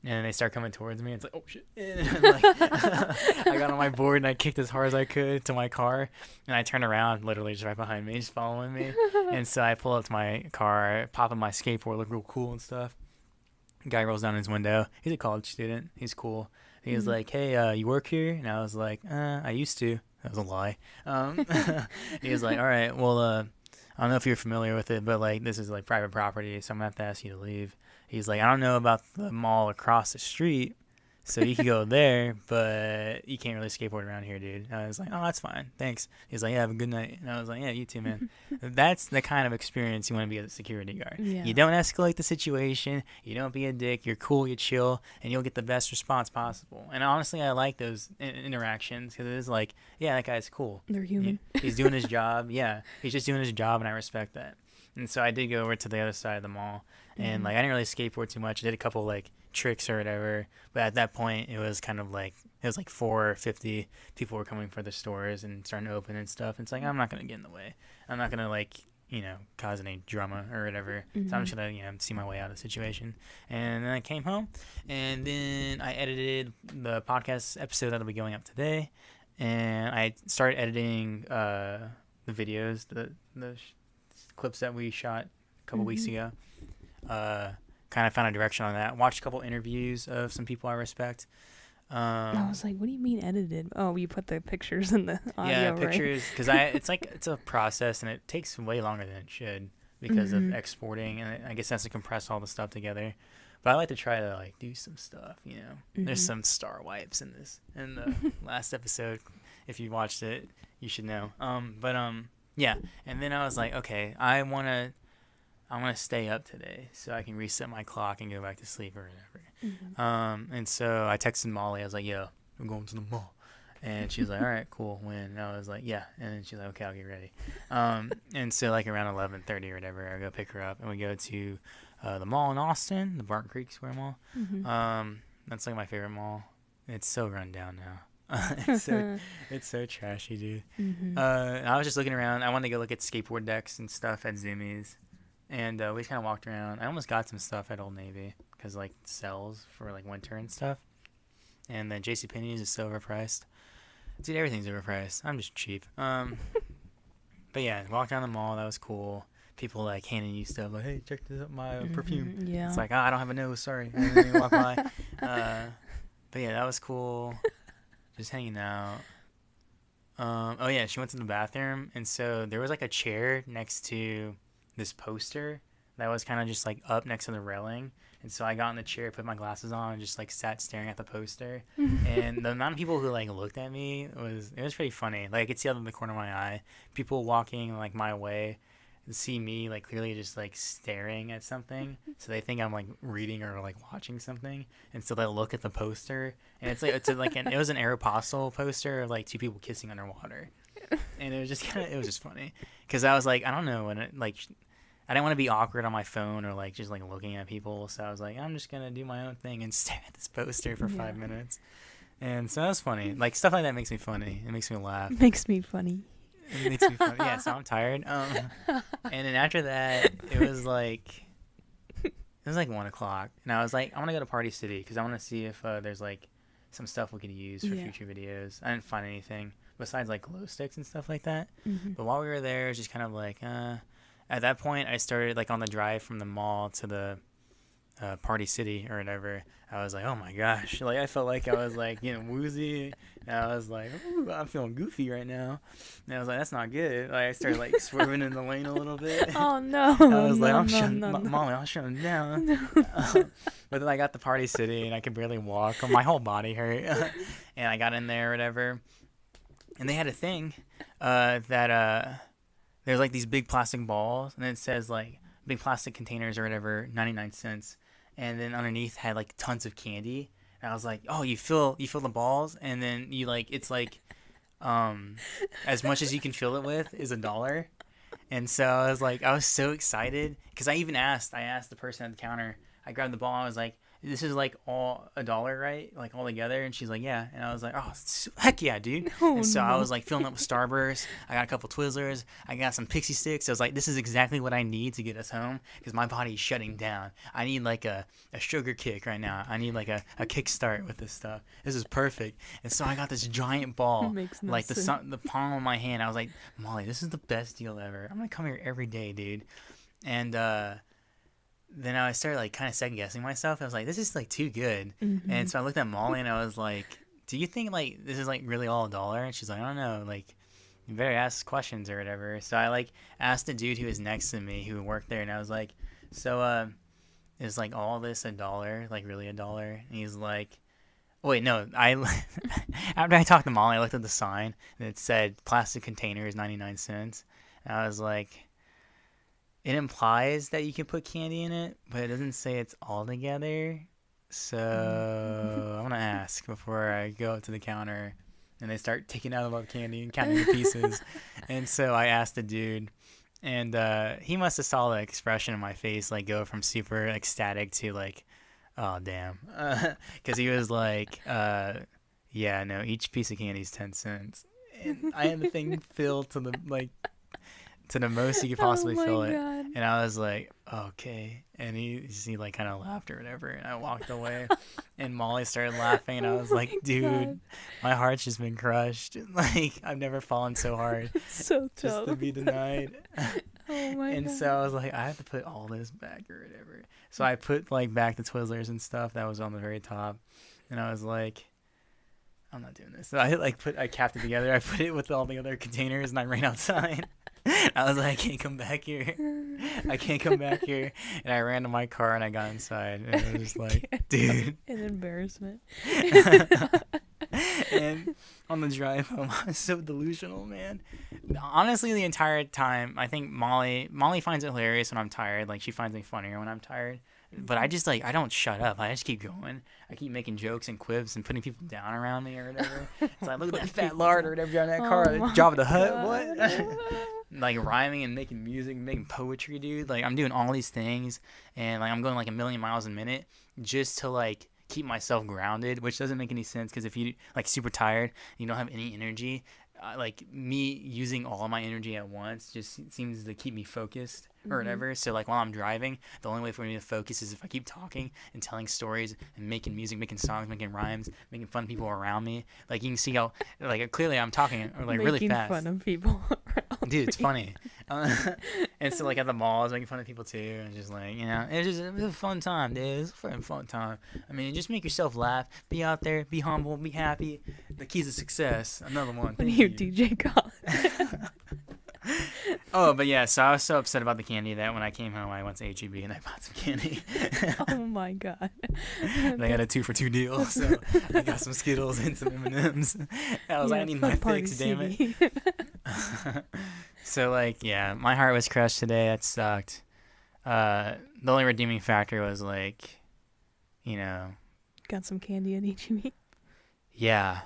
Speaker 1: And then they start coming towards me. It's like, oh shit. And like, I got on my board and I kicked as hard as I could to my car. And I turned around, literally just right behind me, just following me. And so I pull up to my car, pop in my skateboard, look real cool and stuff. Guy rolls down his window. He's a college student. He's cool. He was like, hey, you work here? And I was like, I used to. That was a lie. He was like, all right, well, I don't know if you're familiar with it, but like this is like private property, so I'm gonna have to ask you to leave. He's like, I don't know about the mall across the street, so you can go there, but you can't really skateboard around here, dude. And I was like, oh, that's fine, thanks. He's like, yeah, have a good night. And I was like, yeah, you too, man. That's the kind of experience you want to be as a security guard.
Speaker 2: Yeah.
Speaker 1: You don't escalate the situation, you don't be a dick, you're cool, you chill, and you'll get the best response possible. And honestly, I like those interactions because it is like, yeah, that guy's cool.
Speaker 2: They're human.
Speaker 1: He's doing his job. Yeah, he's just doing his job, and I respect that. And so I did go over to the other side of the mall, and like I didn't really skateboard too much. I did a couple like tricks or whatever, but at that point it was kind of like it was like 4:50. People were coming for the stores and starting to open and stuff. It's like I'm not gonna get in the way. I'm not gonna like cause any drama or whatever. So I'm just gonna see my way out of the situation. And then I came home, and then I edited the podcast episode that'll be going up today, and I started editing the videos, the clips that we shot a couple weeks ago. Kind of found a direction on that. Watched a couple interviews of some people I respect.
Speaker 2: I was like, what do you mean edited? Oh, you put the pictures in the audio, right?
Speaker 1: Pictures, because it's a process, and it takes way longer than it should because of exporting, and I guess it has to compress all the stuff together. But I like to try to like do some stuff, There's some star wipes in the last episode. If you watched it, you should know. Yeah. And then I was like, okay, I wanna stay up today so I can reset my clock and go back to sleep or whatever. And so I texted Molly. I was like, yo, I'm going to the mall. And she was like, all right, cool. When? And I was like, yeah. And then she's like, okay, I'll get ready. And so like around 11:30 or whatever, I go pick her up, and we go to the mall in Austin, the Barton Creek Square Mall. That's like my favorite mall. It's so run down now. It's so trashy, dude. And I was just looking around. I wanted to go look at skateboard decks and stuff at Zoomies. And we just kind of walked around. I almost got some stuff at Old Navy because like sells for like winter and stuff. And then JCPenney's is so overpriced. Dude, everything's overpriced. I'm just cheap. But yeah, walked down the mall. That was cool. People like handing you stuff like, hey, check this out, my perfume.
Speaker 2: Yeah.
Speaker 1: It's like, I don't have a nose, sorry. And then you walk by. But yeah, that was cool. Just hanging out. Oh yeah, she went to the bathroom, and so there was like a chair next to this poster that was kind of just like up next to the railing. And so I got in the chair, put my glasses on, and just like sat staring at the poster. And the amount of people who like looked at me was pretty funny. Like I could see out of the corner of my eye, people walking like my way and see me like clearly just like staring at something. So they think I'm like reading or like watching something. And so they look at the poster, and it was an Aeropostale poster of like two people kissing underwater. And it was just funny because I was like, I don't know, and I didn't want to be awkward on my phone or like just like looking at people, so I was like, I'm just gonna do my own thing and stare at this poster for 5 minutes. And so that was funny. Like stuff like that makes me funny. It makes me laugh.
Speaker 2: Makes me funny.
Speaker 1: It makes me funny. Yeah, so I'm tired. And then after that, it was like 1 o'clock, and I was like, I want to go to Party City because I want to see if there's like some stuff we could use for future videos. I didn't find anything besides like glow sticks and stuff like that. But while we were there, it was just kind of like, at that point, I started like on the drive from the mall to the Party City or whatever. I was like, oh my gosh, like I felt like I was like woozy, and I was like, ooh, I'm feeling goofy right now, and I was like, that's not good. Like I started like swerving in the lane a little bit.
Speaker 2: Oh no!
Speaker 1: I was like, Molly, I'll shut him down. No. But then I got to Party City, and I could barely walk. My whole body hurt, and I got in there or whatever, and they had a thing that there's like these big plastic balls, and it says like big plastic containers or whatever, 99 cents. And then underneath had like tons of candy. And I was like, oh, you feel the balls, and then you like, it's like as much as you can fill it with is $1. And so I was so excited because I asked the person at the counter. I grabbed the ball, and I was like, this is like all $1, right? Like all together. And she's like, yeah. And I was like, oh, heck yeah, dude. I was like filling up with Starburst. I got a couple Twizzlers. I got some Pixie Sticks. I was like, this is exactly what I need to get us home because my body's shutting down. I need like a sugar kick right now. I need like a kickstart with this stuff. This is perfect. And so I got this giant ball, like the palm of my hand. I was like, Molly, this is the best deal ever. I'm going to come here every day, dude. And, then I started like kind of second guessing myself. I was like, this is like too good. And so I looked at Molly, and I was like, do you think like this is like really all $1? And she's like, I don't know, like you better ask questions or whatever. So I like asked the dude who was next to me who worked there, and I was like, so is like all this $1, like really $1? And he's like, wait, no, after I talked to Molly, I looked at the sign, and it said plastic containers 99 cents. And I was like, it implies that you can put candy in it, but it doesn't say it's all together. So I'm going to ask before I go up to the counter and they start taking out all the candy and counting the pieces. And so I asked the dude, And he must have saw the expression in my face, like, go from super ecstatic to like, oh damn, because he was like, yeah, no, each piece of candy is 10 cents, and I had the thing filled to the like to the most you could
Speaker 2: Oh
Speaker 1: possibly
Speaker 2: my
Speaker 1: fill it.
Speaker 2: god.
Speaker 1: And I was like, okay. And he like kind of laughed or whatever. And I walked away. And Molly started laughing. And I
Speaker 2: Oh
Speaker 1: was
Speaker 2: my
Speaker 1: like, dude,
Speaker 2: God.
Speaker 1: my heart's just been crushed. Like, I've never fallen so hard
Speaker 2: So
Speaker 1: just to
Speaker 2: tough.
Speaker 1: be denied.
Speaker 2: Oh my
Speaker 1: And
Speaker 2: god.
Speaker 1: so I was like, I have to put all this back or whatever. So I put like back the Twizzlers and stuff that was on the very top. And I was like, I'm not doing this. So I capped it together. I put it with all the other containers and I ran outside. I was like, I can't come back here. I can't come back here. And I ran to my car and I got inside. And it was just like, dude.
Speaker 2: An embarrassment.
Speaker 1: And on the drive home, I was so delusional, man. Honestly, the entire time, I think Molly finds it hilarious when I'm tired. Like, she finds me funnier when I'm tired. But I just, like, I don't shut up. I just keep going. I keep making jokes and quibs and putting people down around me or whatever. It's like, look at that fat lard or whatever driving that car. Jabba the Hutt, what? Like, rhyming and making music, making poetry, dude. Like, I'm doing all these things. And, like, I'm going, like, 1,000,000 miles a minute just to, like, keep myself grounded, which doesn't make any sense because if you, like, super tired, you don't have any energy, like, me using all my energy at once just seems to keep me focused or whatever. So, like, while I'm driving, the only way for me to focus is if I keep talking and telling stories and making music, making songs, making rhymes, making fun of people around me. Like, you can see how, like, clearly I'm talking, like, really fast.
Speaker 2: Making fun of people around
Speaker 1: Dude, it's
Speaker 2: me.
Speaker 1: funny. And so, like, at the mall, I was making fun of people too, and just like, you know, it was a fun time, dude. It was a freaking fun time. I mean, just make yourself laugh, be out there, be humble, be happy. The keys to success. Another one.
Speaker 2: When
Speaker 1: Thank
Speaker 2: you
Speaker 1: you.
Speaker 2: DJ Khaled.
Speaker 1: Oh, but yeah, so I was so upset about the candy that when I came home, I went to HEB and I bought some candy.
Speaker 2: Oh my god.
Speaker 1: They had a 2-for-2 deal, so I got some Skittles and some M&Ms. I was like, I need my
Speaker 2: Food party
Speaker 1: fix, damn it.
Speaker 2: CD.
Speaker 1: So, like, yeah, my heart was crushed today. That sucked. The only redeeming factor was, like, you know,
Speaker 2: Got some candy at HEB.
Speaker 1: yeah.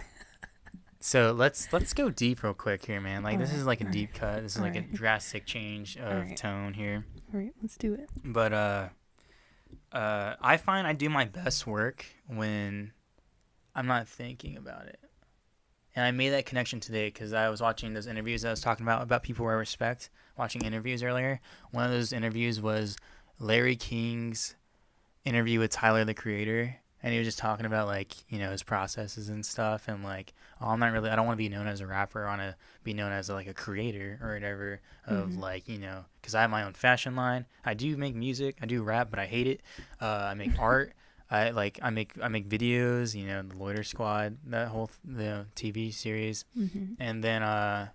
Speaker 1: So let's go deep real quick here, man. Like, this
Speaker 2: Alright,
Speaker 1: is like a
Speaker 2: alright,
Speaker 1: deep cut. This is like a
Speaker 2: alright.
Speaker 1: drastic change of
Speaker 2: Alright.
Speaker 1: tone here.
Speaker 2: All right, let's do it.
Speaker 1: But I find I do my best work when I'm not thinking about it. And I made that connection today because I was watching those interviews I was talking about people I respect, watching interviews earlier. One of those interviews was Larry King's interview with Tyler, the Creator. And he was just talking about, like, you know, his processes and stuff. And, like, I don't want to be known as a rapper. I want to be known as, like, a creator or whatever of, like, you know, because I have my own fashion line. I do make music. I do rap, but I hate it. I make art. I make videos, you know, the Loiter Squad, that whole the TV series. And then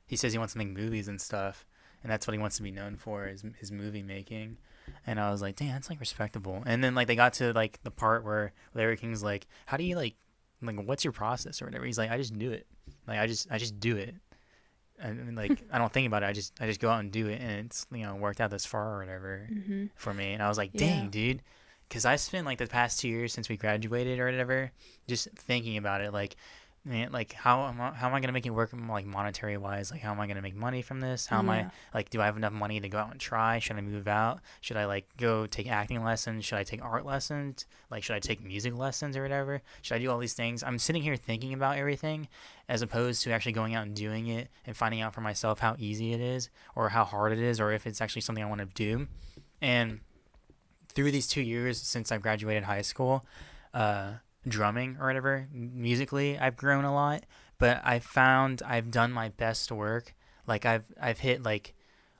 Speaker 1: he says he wants to make movies and stuff. And that's what he wants to be known for, is his movie making. And I was like, damn, that's, like, respectable. And then, like, they got to, like, the part where Larry King's like, how do you, like, what's your process or whatever? He's like, I just do it. Like, I just do it. And, like, I don't think about it. I just go out and do it. And it's, you know, worked out this far or whatever for me. And I was like, dang, dude. Because I spent, like, the past 2 years since we graduated or whatever just thinking about it. Like, man, like, how am I going to make it work, like, monetary wise? Like, how am I going to make money from this? How am I, like, do I have enough money to go out and try? Should I move out? Should I, like, go take acting lessons? Should I take art lessons? Like, should I take music lessons or whatever? Should I do all these things? I'm sitting here thinking about everything as opposed to actually going out and doing it and finding out for myself how easy it is or how hard it is or if it's actually something I want to do. And through these 2 years since I graduated high school, drumming or whatever, musically, I've grown a lot, but I found I've done my best work. Like, I've hit, like,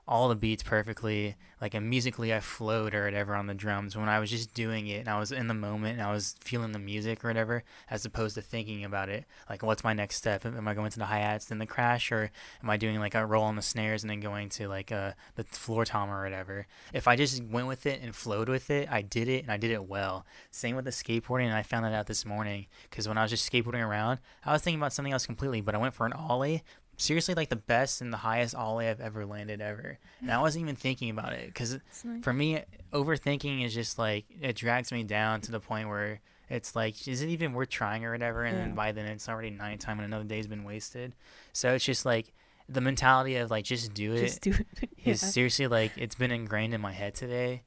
Speaker 1: all the beats perfectly. Like, and musically, I flowed or whatever on the drums when I was just doing it and I was in the moment and I was feeling the music or whatever, as opposed to thinking about it. Like, what's my next step? Am I going to the hi-hats then the crash, or am I doing, like, a roll on the snares and then going to, like, the floor tom or whatever? If I just went with it and flowed with it, I did it and I did it well. Same with the skateboarding, and I found that out this morning because when I was just skateboarding around, I was thinking about something else completely, but I went for an ollie. Seriously, like, the best and the highest ollie I've ever landed ever. And I wasn't even thinking about it because for me, overthinking is just, like, it drags me down to the point where it's like, is it even worth trying or whatever? And then by then it's already nighttime and another day's been wasted. So it's just like, the mentality of like just do it
Speaker 2: Just do it.
Speaker 1: is seriously like it's been ingrained in my head today.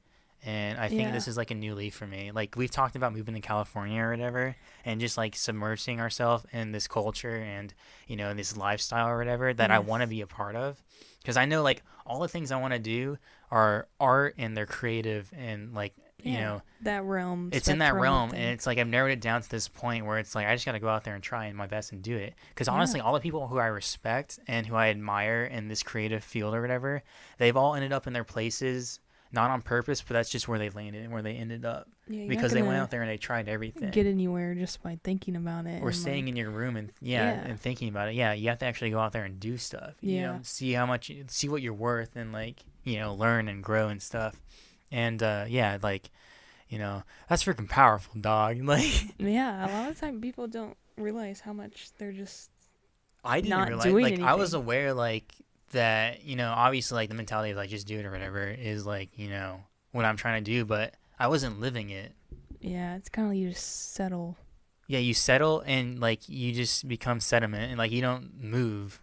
Speaker 1: And I think
Speaker 2: Yeah.
Speaker 1: this is like a new leaf for me. Like we've talked about moving to California or whatever, and just like submersing ourselves in this culture and this lifestyle or whatever that I want to
Speaker 2: Yes.
Speaker 1: be a part of. Because I know like all the things I want to do are art and they're creative and like
Speaker 2: Yeah. That realm,
Speaker 1: it's in that
Speaker 2: spectrum of
Speaker 1: realm, and
Speaker 2: things.
Speaker 1: it's like I've narrowed it down to this point where it's like I just got to go out there and try my best and do it. Because
Speaker 2: Yeah.
Speaker 1: honestly, all the people who I respect and who I admire in this creative field or whatever, they've all ended up in their places, not on purpose, but that's just where they landed and where they ended up
Speaker 2: Yeah, you're not
Speaker 1: because they went
Speaker 2: gonna
Speaker 1: out there and they tried everything.
Speaker 2: get anywhere just by thinking about it.
Speaker 1: Or
Speaker 2: and
Speaker 1: staying
Speaker 2: like,
Speaker 1: in your room and
Speaker 2: Yeah.
Speaker 1: and thinking about it. Yeah, you have to actually go out there and do stuff.
Speaker 2: Yeah.
Speaker 1: See how much, see what you're worth, and like learn and grow and stuff. And yeah, like that's freaking powerful, dog. Like
Speaker 2: Yeah, a lot of time people don't realize how much they're just
Speaker 1: I didn't
Speaker 2: not
Speaker 1: realize.
Speaker 2: doing
Speaker 1: Like I was
Speaker 2: anything.
Speaker 1: aware like that. Obviously like the mentality of like just do it or whatever is like what I'm trying to do, but I wasn't living it.
Speaker 2: Yeah, it's kind of like you just settle.
Speaker 1: Yeah, you settle and like you just become sediment and like you don't move,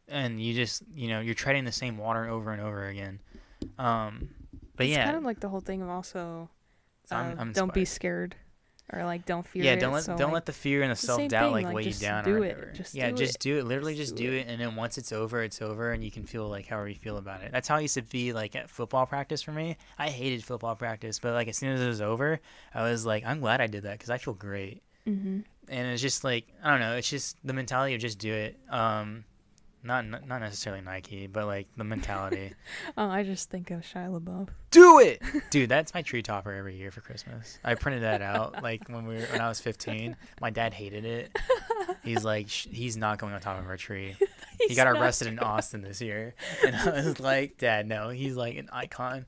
Speaker 1: and you just you're treading the same water over and over again. But
Speaker 2: It's
Speaker 1: yeah,
Speaker 2: kind of like the whole thing of also
Speaker 1: so I'm
Speaker 2: don't be
Speaker 1: inspired.
Speaker 2: scared or like don't fear
Speaker 1: Yeah,
Speaker 2: it.
Speaker 1: don't let
Speaker 2: So
Speaker 1: don't
Speaker 2: like
Speaker 1: let the fear and the
Speaker 2: it's the
Speaker 1: self
Speaker 2: same
Speaker 1: doubt
Speaker 2: thing,
Speaker 1: like
Speaker 2: like
Speaker 1: weigh you
Speaker 2: just
Speaker 1: down
Speaker 2: do
Speaker 1: or
Speaker 2: it.
Speaker 1: whatever.
Speaker 2: Just
Speaker 1: Yeah,
Speaker 2: do
Speaker 1: just
Speaker 2: it.
Speaker 1: do it. Literally,
Speaker 2: Just
Speaker 1: just
Speaker 2: do
Speaker 1: do
Speaker 2: it.
Speaker 1: it, and then once it's over, and you can feel like however you feel about it. That's how I used to be like at football practice for me. I hated football practice, but like as soon as it was over, I was like, I'm glad I did that because I feel great.
Speaker 2: Mhm.
Speaker 1: And it's just like I don't know. It's just the mentality of just do it. Not necessarily Nike, but like the mentality.
Speaker 2: Oh, I just think of Shia LaBeouf.
Speaker 1: Do it, dude. That's my tree topper every year for Christmas. I printed that out like when I was 15. My dad hated it. He's like he's not going on top of our tree. He got arrested in Austin this year, and I was like, Dad, no. He's like an icon.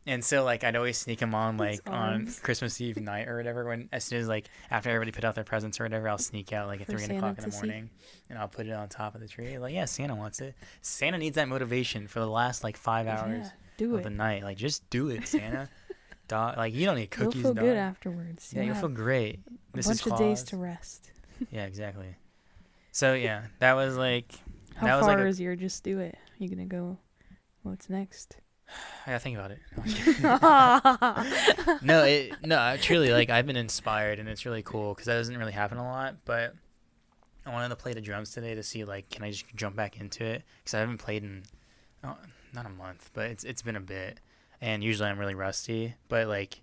Speaker 1: And so like I'd always sneak him on like on
Speaker 2: arms.
Speaker 1: Christmas Eve night or whatever, when as soon as like after everybody put out their presents or whatever, I'll sneak out like at
Speaker 2: For
Speaker 1: 3
Speaker 2: Santa
Speaker 1: o'clock in
Speaker 2: to
Speaker 1: the
Speaker 2: see.
Speaker 1: morning, and I'll put it on top of the tree. Like yeah, Santa wants it. Santa needs that motivation for the last like 5 hours
Speaker 2: Yeah, do
Speaker 1: of the
Speaker 2: it.
Speaker 1: night. Like just do it, Santa. Dog, like you don't need
Speaker 2: You'll
Speaker 1: cookies,
Speaker 2: feel
Speaker 1: dog.
Speaker 2: good afterwards.
Speaker 1: Yeah, you'll
Speaker 2: have
Speaker 1: feel great.
Speaker 2: a
Speaker 1: Mrs.
Speaker 2: bunch of days
Speaker 1: Claus.
Speaker 2: to rest.
Speaker 1: Yeah, exactly. So yeah, that was like
Speaker 2: How
Speaker 1: that was
Speaker 2: far
Speaker 1: like
Speaker 2: is your just do it? You gonna go? What's next?
Speaker 1: I gotta think about it. No, truly, like I've been inspired, and it's really cool because that doesn't really happen a lot. But I wanted to play the drums today to see like, can I just jump back into it? Because I haven't played in not a month, but it's been a bit, and usually I'm really rusty. But like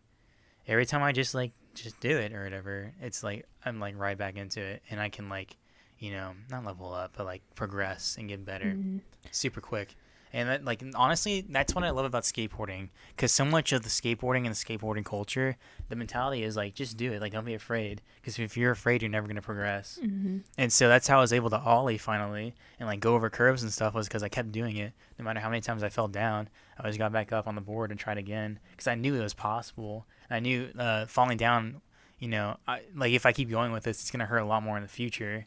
Speaker 1: every time I just do it or whatever, it's like I'm like right back into it, and I can like not level up, but like progress and get better super quick. And that, like honestly, that's what I love about skateboarding, because so much of the skateboarding and the skateboarding culture, the mentality is like just do it, like don't be afraid, because if you're afraid, you're never gonna progress. And so that's how I was able to ollie finally and like go over curves and stuff, was because I kept doing it. No matter how many times I fell down, I always got back up on the board and tried again, because I knew it was possible. And I knew falling down, like if I keep going with this, it's gonna hurt a lot more in the future,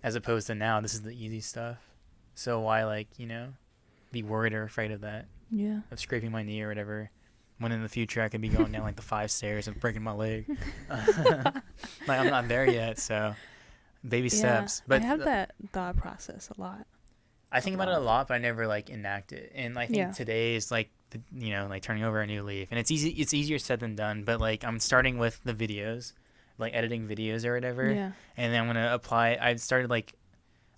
Speaker 1: as opposed to now. This is the easy stuff. So why be worried or afraid of that,
Speaker 2: Yeah.
Speaker 1: of scraping my knee or whatever, when in the future I could be going down like the 5 stairs and breaking my leg. Like I'm not there yet, so baby steps. But
Speaker 2: I have that thought process a lot.
Speaker 1: I think about it a lot, but I never like enact it. And I think
Speaker 2: Yeah.
Speaker 1: today is like like turning over a new leaf, and it's easier said than done. But like I'm starting with the videos, like editing videos or whatever,
Speaker 2: Yeah.
Speaker 1: and then I'm gonna apply. I've started like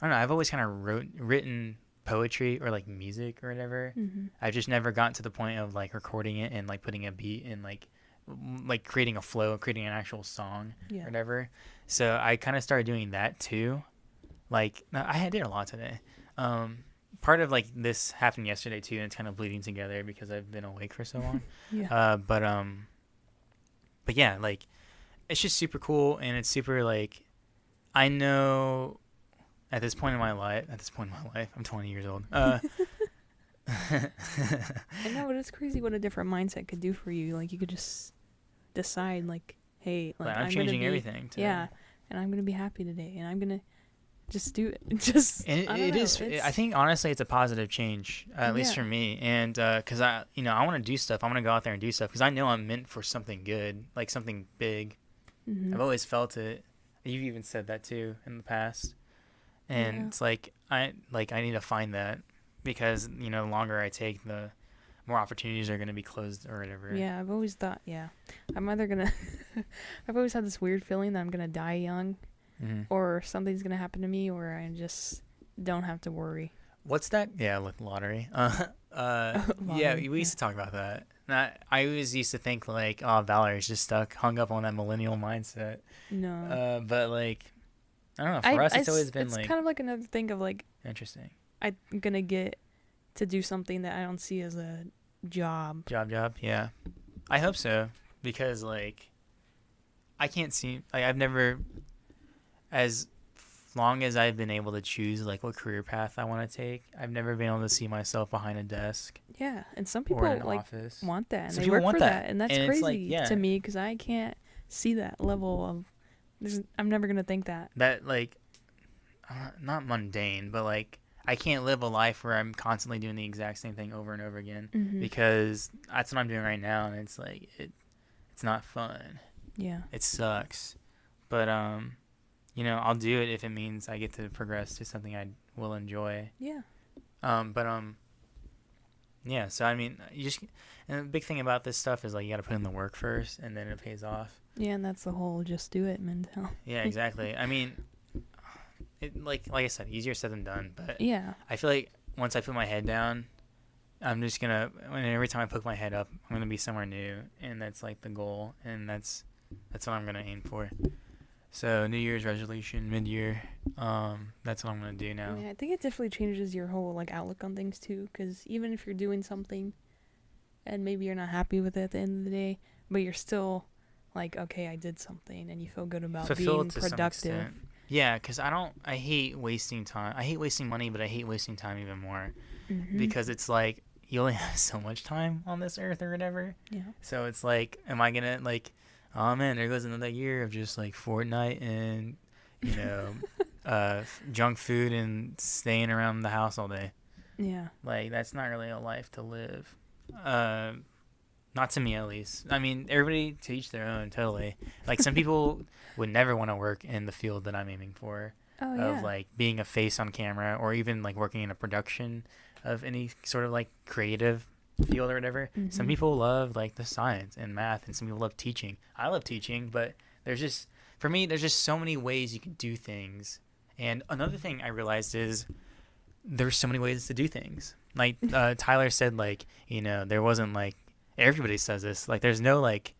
Speaker 1: I don't know. I've always kind of written poetry or like music or whatever. I've just never gotten to the point of like recording it and like putting a beat and like creating a flow, creating an actual song
Speaker 2: Yeah.
Speaker 1: or whatever. So I kind of started doing that too. Like I did a lot today. Part of like this happened yesterday too, and it's kind of bleeding together because I've been awake for so long.
Speaker 2: Yeah.
Speaker 1: But yeah, like it's just super cool, and it's super like I know at this point in my life, I'm 20 years old.
Speaker 2: I know, but it's crazy what a different mindset could do for you. Like you could just decide, like, hey, like
Speaker 1: I'm
Speaker 2: I'm
Speaker 1: changing
Speaker 2: gonna be,
Speaker 1: everything today.
Speaker 2: Yeah, and I'm gonna be happy today, and I'm gonna just do it. Just
Speaker 1: And
Speaker 2: I don't know,
Speaker 1: is. I think honestly, it's a positive change, at least
Speaker 2: Yeah.
Speaker 1: for me. And because I want to do stuff. I want to go out there and do stuff because I know I'm meant for something good, like something big. I've always felt it. You've even said that too in the past. And
Speaker 2: Yeah.
Speaker 1: it's like I need to find that, because the longer I take, the more opportunities are going to be closed or whatever.
Speaker 2: Yeah, I've always thought, yeah, I'm either gonna, I've always had this weird feeling that I'm gonna die young,
Speaker 1: Mm-hmm.
Speaker 2: or something's gonna happen to me, or I just don't have to worry.
Speaker 1: What's that? Yeah, like lottery. Yeah,
Speaker 2: Lottery,
Speaker 1: we used to talk about that. I always used to think like, oh, Valerie's just hung up on that millennial mindset.
Speaker 2: No.
Speaker 1: But like, I don't know. For us, it's always been
Speaker 2: it's
Speaker 1: like
Speaker 2: kind of like another thing of like,
Speaker 1: interesting.
Speaker 2: I'm gonna get to do something that I don't see as a job.
Speaker 1: Job. Yeah, I hope so, because like, I can't see. Like, I've never, as long as I've been able to choose like what career path I want to take, I've never been able to see myself behind a desk
Speaker 2: Yeah, and some
Speaker 1: or
Speaker 2: people
Speaker 1: in an
Speaker 2: like
Speaker 1: office.
Speaker 2: want that, and
Speaker 1: Some
Speaker 2: they
Speaker 1: people
Speaker 2: work
Speaker 1: want
Speaker 2: for
Speaker 1: that.
Speaker 2: that, and that's
Speaker 1: And it's like,
Speaker 2: crazy
Speaker 1: yeah.
Speaker 2: to me because I can't see that level of. I'm never gonna think that.
Speaker 1: That like, not mundane, but like, I can't live a life where I'm constantly doing the exact same thing over and over again,
Speaker 2: Mm-hmm.
Speaker 1: because that's what I'm doing right now, and it's like it's not fun.
Speaker 2: Yeah.
Speaker 1: It sucks, but I'll do it if it means I get to progress to something I will enjoy.
Speaker 2: Yeah.
Speaker 1: But yeah. So I mean, and the big thing about this stuff is like you got to put in the work first, and then it pays off.
Speaker 2: Yeah, and that's the whole just do it mentality.
Speaker 1: Yeah, exactly. I mean, like I said, easier said than done. But
Speaker 2: Yeah.
Speaker 1: I feel like once I put my head down, I'm just gonna. And every time I put my head up, I'm gonna be somewhere new, and that's like the goal, and that's what I'm gonna aim for. So New Year's resolution, mid-year, that's what I'm gonna do now.
Speaker 2: Yeah, I think it definitely changes your whole like outlook on things too. Because even if you're doing something, and maybe you're not happy with it at the end of the day, but you're still like, okay, I did something, and you feel good about being
Speaker 1: Fulfilled to some
Speaker 2: productive.
Speaker 1: extent. Yeah, because I hate wasting time. I hate wasting money, but I hate wasting time even more,
Speaker 2: Mm-hmm.
Speaker 1: because it's like you only have so much time on this earth or whatever.
Speaker 2: Yeah.
Speaker 1: So it's like, am I gonna like, oh man, there goes another year of just like Fortnite and junk food and staying around the house all day.
Speaker 2: Yeah.
Speaker 1: Like, that's not really a life to live. Not to me, at least. I mean, everybody to each their own, totally. Like, some people would never want to work in the field that I'm aiming for,
Speaker 2: Oh
Speaker 1: of
Speaker 2: yeah.
Speaker 1: like being a face on camera, or even like working in a production of any sort of like creative field or whatever. Some
Speaker 2: Mhm.
Speaker 1: people love like the science and math, and some people love teaching. I love teaching, but for me, there's just so many ways you can do things. And another thing I realized is there's so many ways to do things. Like Tyler said, like, there wasn't like, everybody says this, like there's no like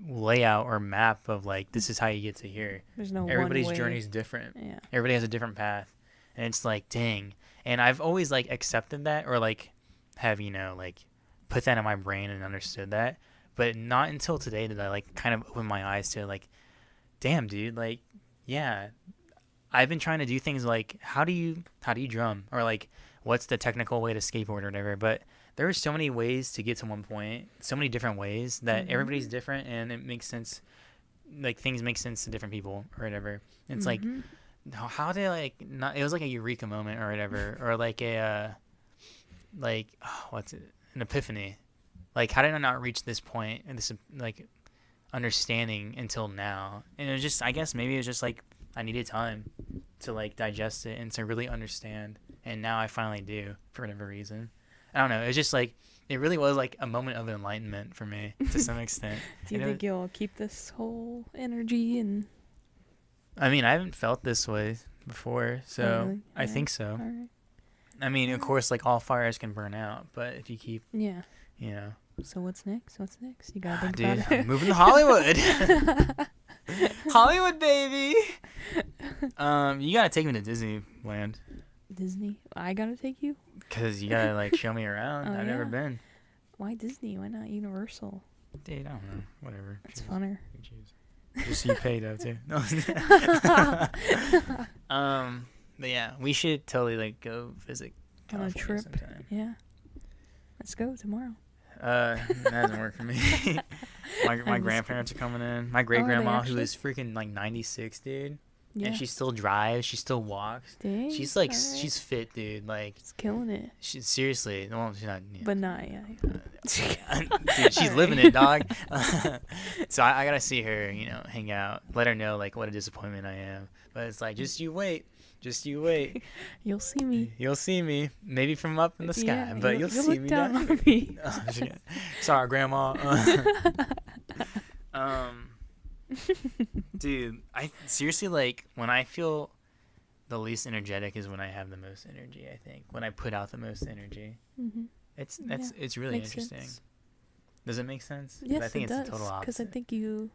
Speaker 1: layout or map of like, this is how you get to here.
Speaker 2: There's no
Speaker 1: Everybody's
Speaker 2: one way.
Speaker 1: journey is different.
Speaker 2: Yeah.
Speaker 1: Everybody has a different path, and it's like, dang. And I've always like accepted that, or like have like put that in my brain and understood that, but not until today did I like kind of open my eyes to like, damn, dude, like, yeah, I've been trying to do things like, how do you drum, or like, what's the technical way to skateboard or whatever, but there are so many ways to get to one point, so many different ways that
Speaker 2: Mhm.
Speaker 1: everybody's different, and it makes sense, like things make sense to different people or whatever. It's like,
Speaker 2: Mhm.
Speaker 1: how did like not, it was like a eureka moment or whatever, or like a what's it, an epiphany. Like, how did I not reach this point and this like understanding until now? And it was just, I guess maybe it was just like I needed time to like digest it and to really understand, and now I finally do, for whatever reason. I don't know, it was just like, it really was like a moment of enlightenment for me to some extent.
Speaker 2: Do you
Speaker 1: And
Speaker 2: think you'll keep this whole energy and?
Speaker 1: I mean, I haven't felt this way before, so
Speaker 2: Oh, really?
Speaker 1: I
Speaker 2: Alright.
Speaker 1: think so.
Speaker 2: All right.
Speaker 1: I mean, of course, like all fires can burn out, but if you keep,
Speaker 2: Yeah. So what's next? You gotta think
Speaker 1: dude,
Speaker 2: about it.
Speaker 1: I'm moving to Hollywood. Hollywood, baby. You gotta take me to Disneyland,
Speaker 2: Disney. I gotta take you.
Speaker 1: cause you gotta like show me around.
Speaker 2: Oh,
Speaker 1: I've never
Speaker 2: yeah.
Speaker 1: been.
Speaker 2: Why Disney? Why not Universal?
Speaker 1: Dude, I don't know. Whatever.
Speaker 2: That's funner.
Speaker 1: You choose. Just so you pay though too. No. But yeah, we should totally like go visit
Speaker 2: On a
Speaker 1: California
Speaker 2: trip.
Speaker 1: sometime.
Speaker 2: Yeah. Let's go tomorrow.
Speaker 1: That doesn't work for me. my
Speaker 2: just
Speaker 1: grandparents are coming in. My great
Speaker 2: are they
Speaker 1: grandma, who
Speaker 2: actually?
Speaker 1: is freaking like 96, dude,
Speaker 2: Yeah.
Speaker 1: and she still drives. She still walks.
Speaker 2: Dang,
Speaker 1: She's like,
Speaker 2: alright.
Speaker 1: she's fit, dude. Like,
Speaker 2: She's killing it.
Speaker 1: she's seriously. Well, she's not. Yeah.
Speaker 2: But not, yeah.
Speaker 1: Dude, she's living it, dog. So I gotta see her, hang out, let her know like what a disappointment I am. But it's like, just you wait. Just you wait.
Speaker 2: You'll see me.
Speaker 1: You'll see me. Maybe from up in the sky, but you'll see
Speaker 2: look
Speaker 1: me
Speaker 2: down
Speaker 1: down
Speaker 2: on me.
Speaker 1: Oh, sorry, Grandma. Dude, I seriously, like, when I feel the least energetic is when I have the most energy. I think when I put out the most energy.
Speaker 2: Mm-hmm.
Speaker 1: It's really
Speaker 2: Makes
Speaker 1: interesting.
Speaker 2: sense.
Speaker 1: Does it make sense?
Speaker 2: Yes,
Speaker 1: I think
Speaker 2: it
Speaker 1: it's
Speaker 2: does.
Speaker 1: the total opposite.
Speaker 2: Because I think you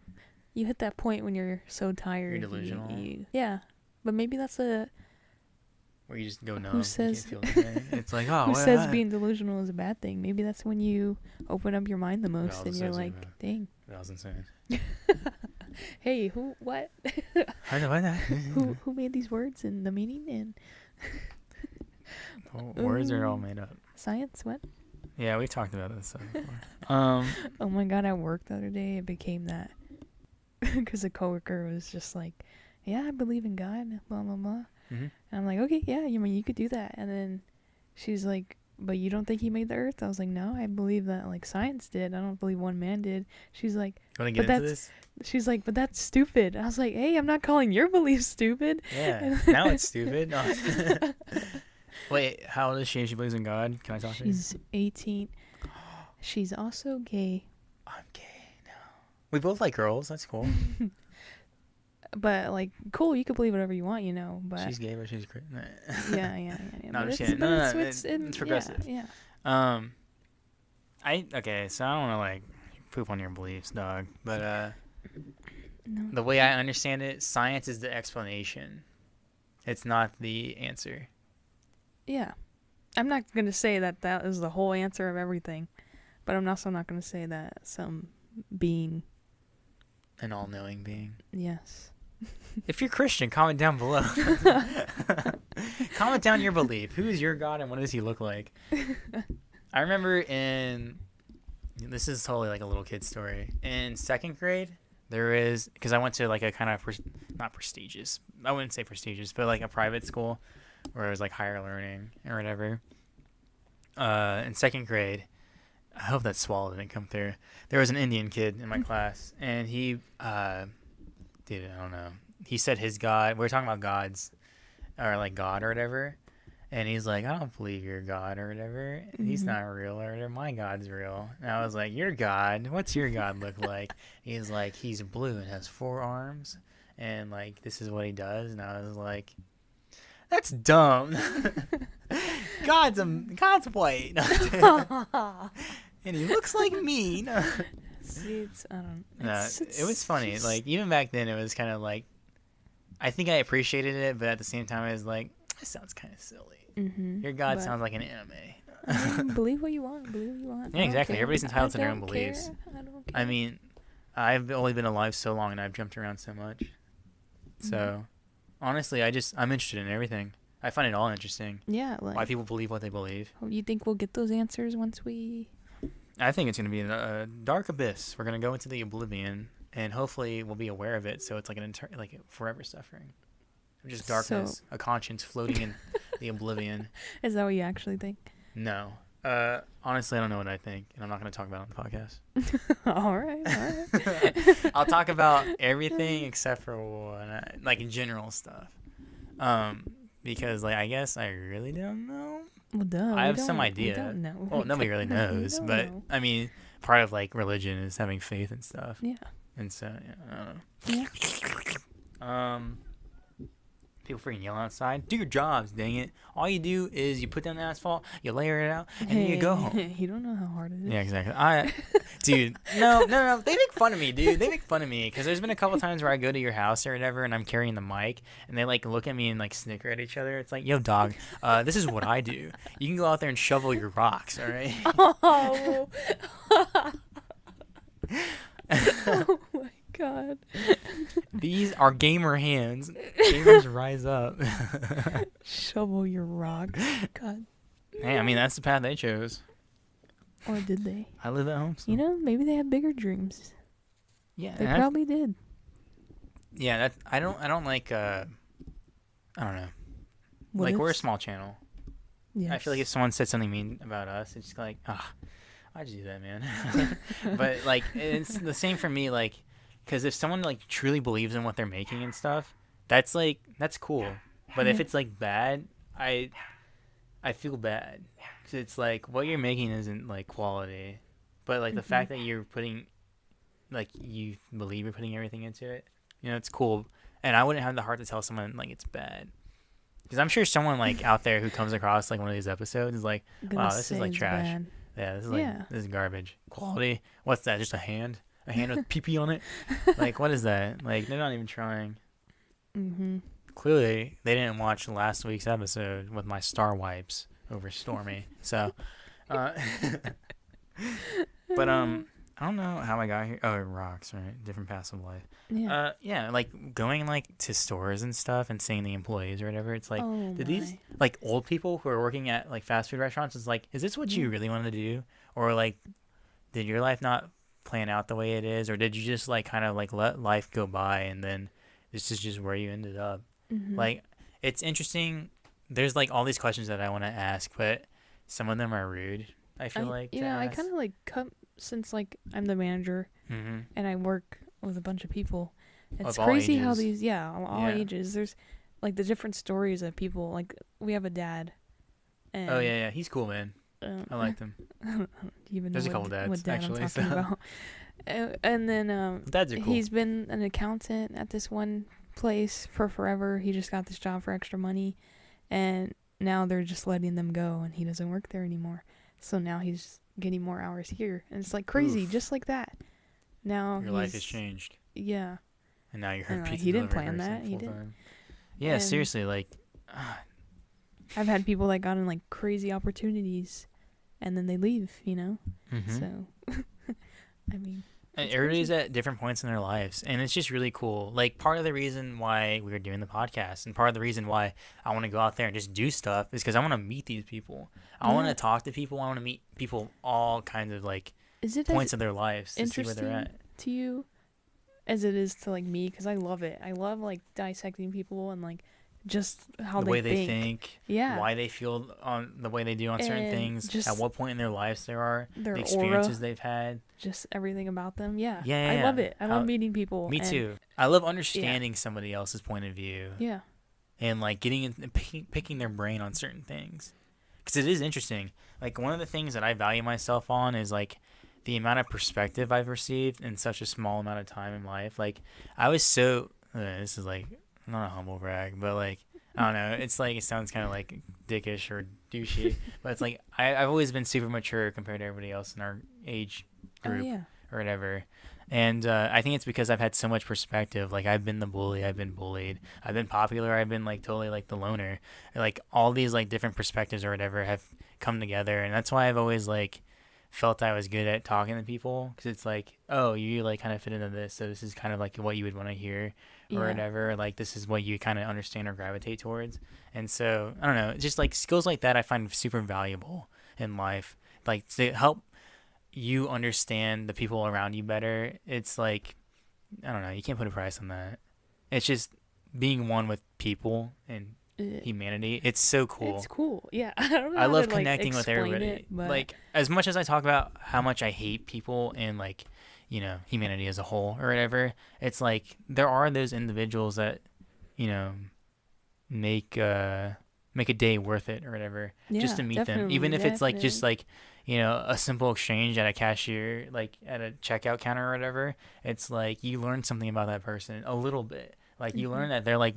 Speaker 2: hit that point when you're so tired.
Speaker 1: You're delusional.
Speaker 2: Yeah, but maybe that's a.
Speaker 1: Where you just go numb.
Speaker 2: Who says?
Speaker 1: You can't feel anything. It's like, oh,
Speaker 2: who says being delusional is a bad thing? Maybe that's when you open up your mind the most, and you're like, dang.
Speaker 1: That was insane.
Speaker 2: Hey, who? What?
Speaker 1: I know that.
Speaker 2: who made these words and the meaning and?
Speaker 1: Words are all made up.
Speaker 2: Science? What?
Speaker 1: Yeah, we talked about this before.
Speaker 2: Oh my god, at work the other day, it became that. Because a coworker was just like, yeah, I believe in God, blah, blah, blah.
Speaker 1: Mm-hmm.
Speaker 2: And I'm like, okay, yeah, you could do that. And then she's like, but you don't think he made the earth? I was like, no, I believe that, like, science did. I don't believe one man did. She's like,
Speaker 1: you want to get into this?
Speaker 2: She's like, but that's stupid. I was like, hey, I'm not calling your belief stupid.
Speaker 1: Yeah, now it's stupid. No. Wait, how old is she? She believes in God? Can I talk to her?
Speaker 2: She's 18. She's also gay.
Speaker 1: I'm gay now. We both like girls. That's cool.
Speaker 2: But, like, cool, you could believe whatever you want, but...
Speaker 1: She's gay, but she's great.
Speaker 2: Yeah.
Speaker 1: No, I'm just kidding. No, it's progressive.
Speaker 2: Yeah.
Speaker 1: Okay, so I don't want to, like, poop on your beliefs, dog. But,
Speaker 2: No.
Speaker 1: the way I understand it, science is the explanation. It's not the answer.
Speaker 2: Yeah. I'm not going to say that is the whole answer of everything. But I'm also not going to say that some being...
Speaker 1: An all-knowing being.
Speaker 2: Yes.
Speaker 1: If you're Christian, comment down below. Comment down your belief. Who is your God and what does he look like? I remember this is totally like a little kid story. In 2nd grade, there is, because I went to like a kind of, not prestigious, I wouldn't say prestigious, but like a private school where it was like higher learning or whatever. In 2nd grade, I hope that swallow didn't come through. There was an Indian kid in my class, and he, dude, I don't know. He said his God. We were talking about gods, or like God or whatever, and he's like, I don't believe your God or whatever. Mm-hmm. He's not real or whatever. My God's real. And I was like, your God? What's your God look like? He's like, he's blue and has 4 arms, and like this is what he does. And I was like, that's dumb. God's white. And he looks like me.
Speaker 2: See,
Speaker 1: it was funny. Like, even back then, it was kind of like, I think I appreciated it, but at the same time, I was like, that sounds kind of silly.
Speaker 2: Mm-hmm,
Speaker 1: your God sounds like an anime.
Speaker 2: Believe what you want. Believe what you want.
Speaker 1: Yeah, exactly. Everybody's entitled to their own
Speaker 2: care.
Speaker 1: beliefs.
Speaker 2: I don't care.
Speaker 1: I mean, I've only been alive so long, and I've jumped around so much. So, honestly, I'm interested in everything. I find it all interesting.
Speaker 2: Yeah. Like,
Speaker 1: why people believe what they believe.
Speaker 2: You think we'll get those answers once we...
Speaker 1: I think it's going to be a dark abyss. We're going to go into the oblivion, and hopefully we'll be aware of it, so it's like like forever suffering. Just darkness, a conscience floating in the oblivion.
Speaker 2: Is that what you actually think?
Speaker 1: No. Honestly, I don't know what I think, and I'm not going to talk about it on the podcast.
Speaker 2: All right.
Speaker 1: I'll talk about everything except for one, like general stuff. Because, like, I guess I really don't know.
Speaker 2: Well, duh.
Speaker 1: I have some idea.
Speaker 2: We don't know.
Speaker 1: Well, nobody really knows, but
Speaker 2: know.
Speaker 1: I mean, part of like religion is having faith and stuff.
Speaker 2: Yeah.
Speaker 1: And so, yeah, I don't know.
Speaker 2: Yeah.
Speaker 1: People freaking yell outside. Do your jobs, dang it. All you do is you put down the asphalt, you layer it out, and then you go home.
Speaker 2: You don't know how hard it is.
Speaker 1: Yeah, exactly. Dude, no. They make fun of me, dude. They make fun of me because there's been a couple times where I go to your house or whatever, and I'm carrying the mic, and they like look at me and like snicker at each other. It's like, yo, dog, this is what I do. You can go out there and shovel your rocks, all right?
Speaker 2: Oh. Oh my God.
Speaker 1: These are gamer hands. Gamers rise up.
Speaker 2: Shovel your rock. God.
Speaker 1: Hey, I mean, that's the path they chose.
Speaker 2: Or did they?
Speaker 1: I live at home. So.
Speaker 2: Maybe they had bigger dreams.
Speaker 1: Yeah,
Speaker 2: they probably did.
Speaker 1: Yeah, I don't like. I don't know. We're a small channel.
Speaker 2: Yes.
Speaker 1: I feel like if someone said something mean about us, it's just like, why'd you do that, man? But like, it's the same for me. Like, because if someone like truly believes in what they're making and stuff, that's cool. But if it's like bad, I feel bad. 'Cause it's like what you're making isn't like quality, but like the fact that you're putting, like you believe you're putting everything into it, it's cool. And I wouldn't have the heart to tell someone like it's bad. Because I'm sure someone like out there who comes across like one of these episodes is like, wow, this is like trash.
Speaker 2: Bad.
Speaker 1: Yeah, this is like this is garbage. Quality? What's that? Just a hand? A hand with pee-pee on it? Like, what is that? Like, they're not even trying. Clearly, they didn't watch last week's episode with my star wipes over Stormy. So, but I don't know how I got here. Oh, it rocks, right? Different paths of life. Yeah. Like going like to stores and stuff and seeing the employees or whatever. It's like, did these like old people who are working at like fast food restaurants? Is like, is this what you really want to do, or like, did your life not plan out the way it is, or did you just like kind of like let life go by and then this is just where you ended up? Like, it's interesting. There's like all these questions that I want to ask, but some of them are rude. I feel like
Speaker 2: I kind of like since like I'm the manager and I work with a bunch of people. It's crazy how these all ages. There's like the different stories of people. Like we have a dad. And,
Speaker 1: he's cool, man. I like him. There's a couple dads
Speaker 2: what dad
Speaker 1: actually.
Speaker 2: I'm talking about. And then
Speaker 1: dads are cool.
Speaker 2: He's been an accountant at this one place for forever. He just got this job for extra money, and now they're just letting them go, and he doesn't work there anymore. So now he's getting more hours here, and it's like crazy, just like that. Now
Speaker 1: your life has changed.
Speaker 2: Yeah.
Speaker 1: And now you're a pizza
Speaker 2: he didn't
Speaker 1: delivery
Speaker 2: plan that.
Speaker 1: person
Speaker 2: He
Speaker 1: full
Speaker 2: didn't.
Speaker 1: time. Yeah, seriously, like.
Speaker 2: I've had people that got in like crazy opportunities, and then they leave. So. I mean.
Speaker 1: And everybody's
Speaker 2: crazy.
Speaker 1: at different points in their lives, and it's just really cool. Like, part of the reason why we were doing the podcast and part of the reason why I want to go out there and just do stuff is because I want to meet these people. I want to talk to people. I want to meet people all kinds of, like, points of their lives to see where they're at.
Speaker 2: To you as it is to, like, me, because I love it. I love, like, dissecting people and, like, just how
Speaker 1: the way they think, why they feel on the way they do on certain things, at what point in their lives they are, the experiences they've had,
Speaker 2: just everything about them.
Speaker 1: I
Speaker 2: love it. I love meeting people.
Speaker 1: Me too. I love understanding somebody else's point of view. And like getting in, picking their brain on certain things, because it is interesting. Like one of the things that I value myself on is like the amount of perspective I've received in such a small amount of time in life. Like I was so this is like not a humble brag, but like I don't know, it's like it sounds kind of like dickish or douchey, but it's like I've always been super mature compared to everybody else in our age group or whatever. And I think it's because I've had so much perspective. Like I've been the bully, I've been bullied, I've been popular, I've been like totally like the loner. Like all these like different perspectives or whatever have come together, and that's why I've always like felt I was good at talking to people, because it's like, oh, you like kind of fit into this, so this is kind of like what you would want to hear or whatever. Like this is what you kind of understand or gravitate towards. And so I don't know, just like skills like that I find super valuable in life, like to help you understand the people around you better. It's like, I don't know, you can't put a price on that. It's just being one with people and humanity. It's so cool.
Speaker 2: It's cool. Yeah. I don't know.
Speaker 1: I love connecting with everybody. Like as much as I talk about how much I hate people and like, you know, humanity as a whole or whatever, it's like there are those individuals that, you know, make a day worth it or whatever, just to meet them, even if it's like just like, you know, a simple exchange at a cashier, like at a checkout counter or whatever. It's like you learn something about that person a little bit. Like you learn that they're like,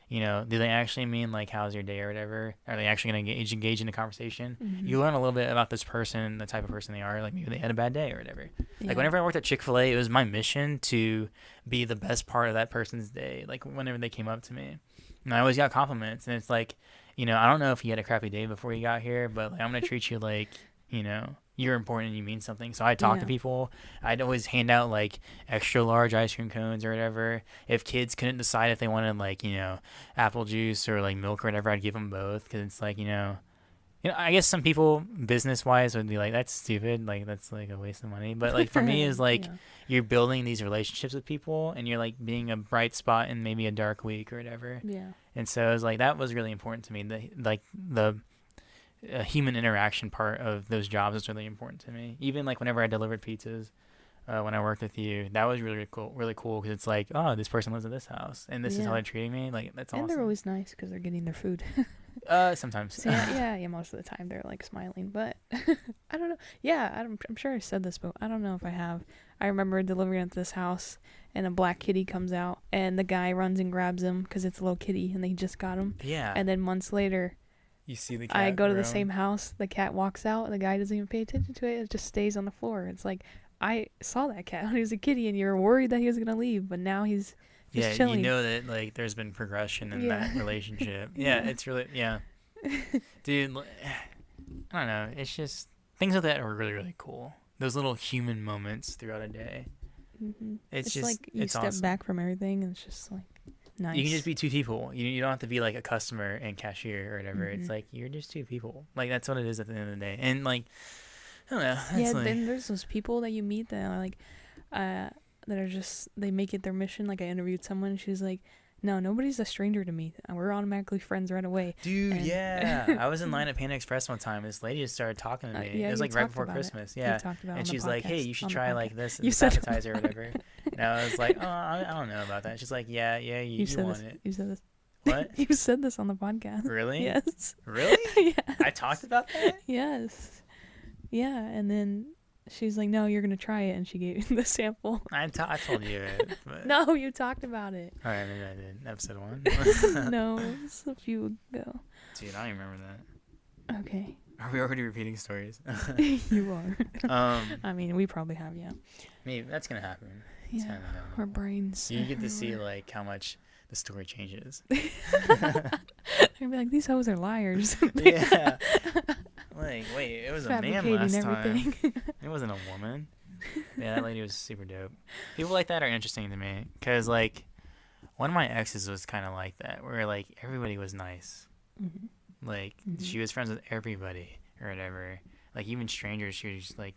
Speaker 1: you know, do they actually mean like how's your day or whatever? Are they actually going to engage in a conversation? You learn a little bit about this person, the type of person they are. Like maybe they had a bad day or whatever. Like whenever I worked at Chick-fil-A, it was my mission to be the best part of that person's day. Like whenever they came up to me, and I always got compliments. And it's like, you know, I don't know if you had a crappy day before you got here, but like, I'm going to treat you like, you know, you're important and you mean something. So I talk to people. I'd always hand out like extra large ice cream cones or whatever. If kids couldn't decide if they wanted like, you know, apple juice or like milk or whatever, I'd give them both, because it's like, you know, I guess some people business wise would be like, that's stupid, like that's like a waste of money. But like for me is like you're building these relationships with people and you're like being a bright spot in maybe a dark week or whatever. And so it was like that was really important to me. The human interaction part of those jobs is really important to me. Even like whenever I delivered pizzas, when I worked with you. That was really cool. Really cool because it's like, oh, this person lives in this house, and this is how
Speaker 2: Yeah.
Speaker 1: they're treating me. Like that's
Speaker 2: And they're
Speaker 1: awesome.
Speaker 2: always nice because they're getting their food.
Speaker 1: Sometimes.
Speaker 2: So yeah, most of the time they're like smiling, but I don't know. Yeah, I'm sure I said this, but I don't know if I have. I remember delivering at this house, and a black kitty comes out, and the guy runs and grabs him because it's a little kitty, and they just got him.
Speaker 1: Yeah.
Speaker 2: And then months later,
Speaker 1: You see the cat.
Speaker 2: I go to the
Speaker 1: grown.
Speaker 2: same house. The cat walks out, and the guy doesn't even pay attention to it. It just stays on the floor. It's like I saw that cat when he was a kitty, and you were worried that he was gonna leave, but now he's just
Speaker 1: Yeah,
Speaker 2: chilling.
Speaker 1: you know that like there's been progression in
Speaker 2: Yeah.
Speaker 1: that relationship.
Speaker 2: Yeah.
Speaker 1: It's really dude. I don't know. It's just things like that are really really cool. Those little human moments throughout a day. It's just
Speaker 2: like you
Speaker 1: it's
Speaker 2: step
Speaker 1: awesome.
Speaker 2: back from everything, and it's just like nice.
Speaker 1: You can just be two people. You don't have to be like a customer and cashier or whatever. It's like you're just two people. Like that's what it is at the end of the day. And like I don't know.
Speaker 2: Yeah,
Speaker 1: like,
Speaker 2: then there's those people that you meet that are like, that are just, they make it their mission. Like I interviewed someone, and she was like, no, nobody's a stranger to me. We're automatically friends right away.
Speaker 1: dude,
Speaker 2: And-
Speaker 1: yeah. I was in line at Panda Express one time. This lady just started talking to me.
Speaker 2: yeah,
Speaker 1: it was
Speaker 2: you
Speaker 1: like right
Speaker 2: talked
Speaker 1: before
Speaker 2: about it.
Speaker 1: Christmas.
Speaker 2: You
Speaker 1: Yeah.
Speaker 2: talked about it
Speaker 1: And
Speaker 2: on the
Speaker 1: she's like, hey,
Speaker 2: podcast-
Speaker 1: you should
Speaker 2: on the
Speaker 1: try
Speaker 2: podcast.
Speaker 1: like this,
Speaker 2: You
Speaker 1: this
Speaker 2: said
Speaker 1: appetizer or whatever. And I was like, oh, I don't know about that. She's like, yeah, you
Speaker 2: said
Speaker 1: want
Speaker 2: this.
Speaker 1: it.
Speaker 2: You said this.
Speaker 1: What?
Speaker 2: You said this on the podcast.
Speaker 1: Really?
Speaker 2: Yes.
Speaker 1: Really?
Speaker 2: Yeah.
Speaker 1: I talked about that?
Speaker 2: Yes. Yeah, and then she's like, no, you're gonna try it, and she gave me the sample.
Speaker 1: I told you it. But...
Speaker 2: No, you talked about it.
Speaker 1: All right, maybe I did. Episode 1.
Speaker 2: No, it was a few ago.
Speaker 1: Dude, I don't even remember that.
Speaker 2: Okay.
Speaker 1: Are we already repeating stories?
Speaker 2: You are.
Speaker 1: um,
Speaker 2: I mean, we probably have, yeah.
Speaker 1: maybe that's gonna happen. It's
Speaker 2: Yeah,
Speaker 1: kinda
Speaker 2: our
Speaker 1: inevitable.
Speaker 2: brains.
Speaker 1: You get to see
Speaker 2: everywhere.
Speaker 1: like how much the story changes.
Speaker 2: They'd be like, these hoes are liars.
Speaker 1: Yeah. Like, wait, it was a man
Speaker 2: Fabricating
Speaker 1: last
Speaker 2: everything.
Speaker 1: time. It wasn't a woman. Yeah, that lady was super dope. People like that are interesting to me because like one of my exes was kind of like that, where like everybody was nice. Like she was friends with everybody or whatever. Like even strangers, she was just like,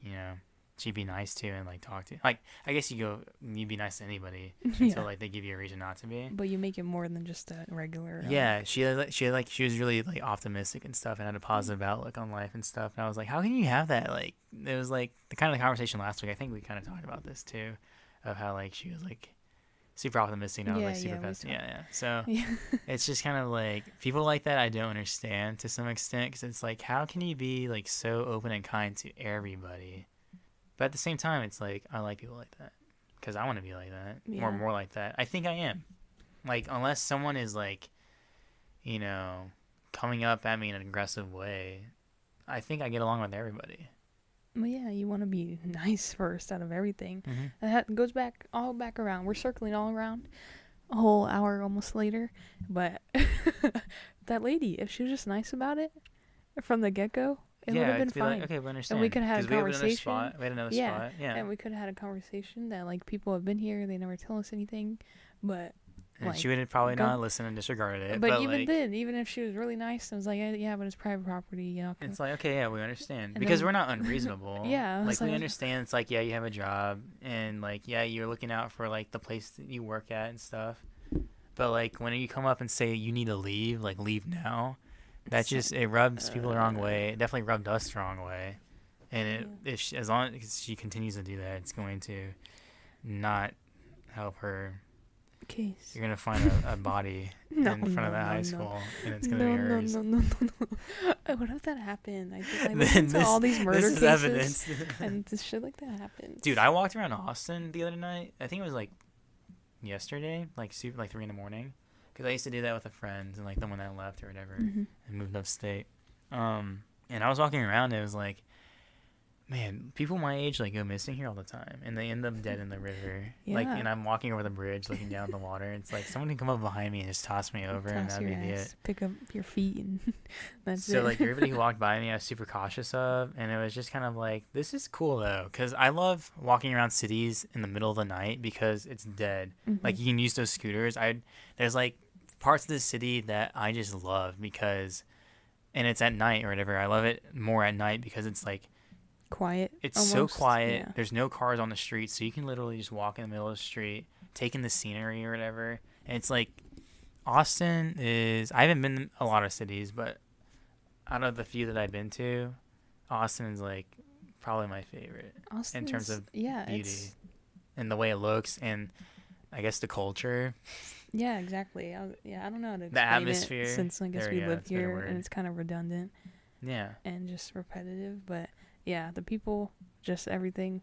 Speaker 1: she'd be nice to and like talk to. Like I guess you'd be nice to anybody until like they give you a reason not to be.
Speaker 2: But you make it more than just a regular.
Speaker 1: Yeah, she was really like optimistic and stuff and had a positive outlook on life and stuff. And I was like, how can you have that? Like it was like the kind of conversation last week. I think we kind of talked about this too, of how like she was like super optimistic and I was like super pessimistic. Yeah. So it's just kind of like people like that I don't understand to some extent because it's like how can you be like so open and kind to everybody, but at the same time it's like I like people like that because I want to be like that or more like that. I think I am. Like unless someone is like, coming up at me in an aggressive way, I think I get along with everybody.
Speaker 2: Well, yeah, you want to be nice first out of everything.
Speaker 1: Mm-hmm.
Speaker 2: That goes back around. We're circling all around a whole hour almost later. But that lady, if she was just nice about it from the get-go, it would have been fine.
Speaker 1: Like, okay, we understand.
Speaker 2: And we could have had a
Speaker 1: 'Cause
Speaker 2: conversation.
Speaker 1: We had another
Speaker 2: Yeah,
Speaker 1: spot. Yeah.
Speaker 2: and we could have had a conversation that, like, people have been here, they never tell us anything. But,
Speaker 1: And
Speaker 2: like,
Speaker 1: she would have probably not listened and disregarded it.
Speaker 2: But
Speaker 1: But
Speaker 2: even
Speaker 1: like,
Speaker 2: then, even if she was really nice, I was like, yeah, but it's private property,
Speaker 1: it's like, okay, yeah, we understand.
Speaker 2: And
Speaker 1: Because
Speaker 2: then-
Speaker 1: we're not unreasonable.
Speaker 2: Yeah, I was
Speaker 1: Like, we
Speaker 2: like-
Speaker 1: understand it's like, yeah, you have a job. And, like, yeah, you're looking out for, like, the place that you work at and stuff. But, like, when you come up and say you need to leave, like, leave now, that just, it rubs people the wrong way. It definitely rubbed us the wrong way. And as long as she continues to do that, it's going to not help her.
Speaker 2: Case.
Speaker 1: You're going to find a body in front of the high school, and it's going to be hers.
Speaker 2: No. What if that happened? I
Speaker 1: Then
Speaker 2: listened to all these murder
Speaker 1: this is
Speaker 2: cases,
Speaker 1: evidence.
Speaker 2: and this shit like that happened.
Speaker 1: Dude, I walked around Austin the other night. I think it was like yesterday, like 3 in the morning, because I used to do that with a friend and like the one that left or whatever and moved upstate. And I was walking around and it was like, man, people my age like go missing here all the time and they end up dead in the river. Like,
Speaker 2: Yeah.
Speaker 1: and I'm walking over the bridge looking down at the water. It's like someone can come up behind me and just toss me over and
Speaker 2: Toss
Speaker 1: that'd
Speaker 2: your
Speaker 1: be
Speaker 2: ass,
Speaker 1: it.
Speaker 2: pick up your feet, and that's
Speaker 1: So
Speaker 2: it.
Speaker 1: like everybody who walked by me, I was super cautious of, and it was just kind of like, this is cool though, because I love walking around cities in the middle of the night because it's dead. Like you can use those scooters. There's like parts of the city that I just love because, and it's at night or whatever. I love it more at night because it's like
Speaker 2: quiet.
Speaker 1: it's
Speaker 2: almost.
Speaker 1: so quiet.
Speaker 2: Yeah.
Speaker 1: There's no cars on the street, so you can literally just walk in the middle of the street, taking the scenery or whatever. And it's like Austin is. I haven't been in a lot of cities, but out of the few that I've been to, Austin is like probably my favorite in
Speaker 2: Austin's,
Speaker 1: terms of
Speaker 2: yeah,
Speaker 1: beauty
Speaker 2: it's
Speaker 1: and the way it looks, and I guess the culture,
Speaker 2: yeah, exactly. I don't know how to
Speaker 1: the
Speaker 2: explain
Speaker 1: atmosphere.
Speaker 2: it since I guess
Speaker 1: There
Speaker 2: we
Speaker 1: we go.
Speaker 2: live
Speaker 1: That's a better
Speaker 2: here
Speaker 1: word.
Speaker 2: and it's kind of redundant
Speaker 1: Yeah,
Speaker 2: and just repetitive. But yeah, the people, just everything.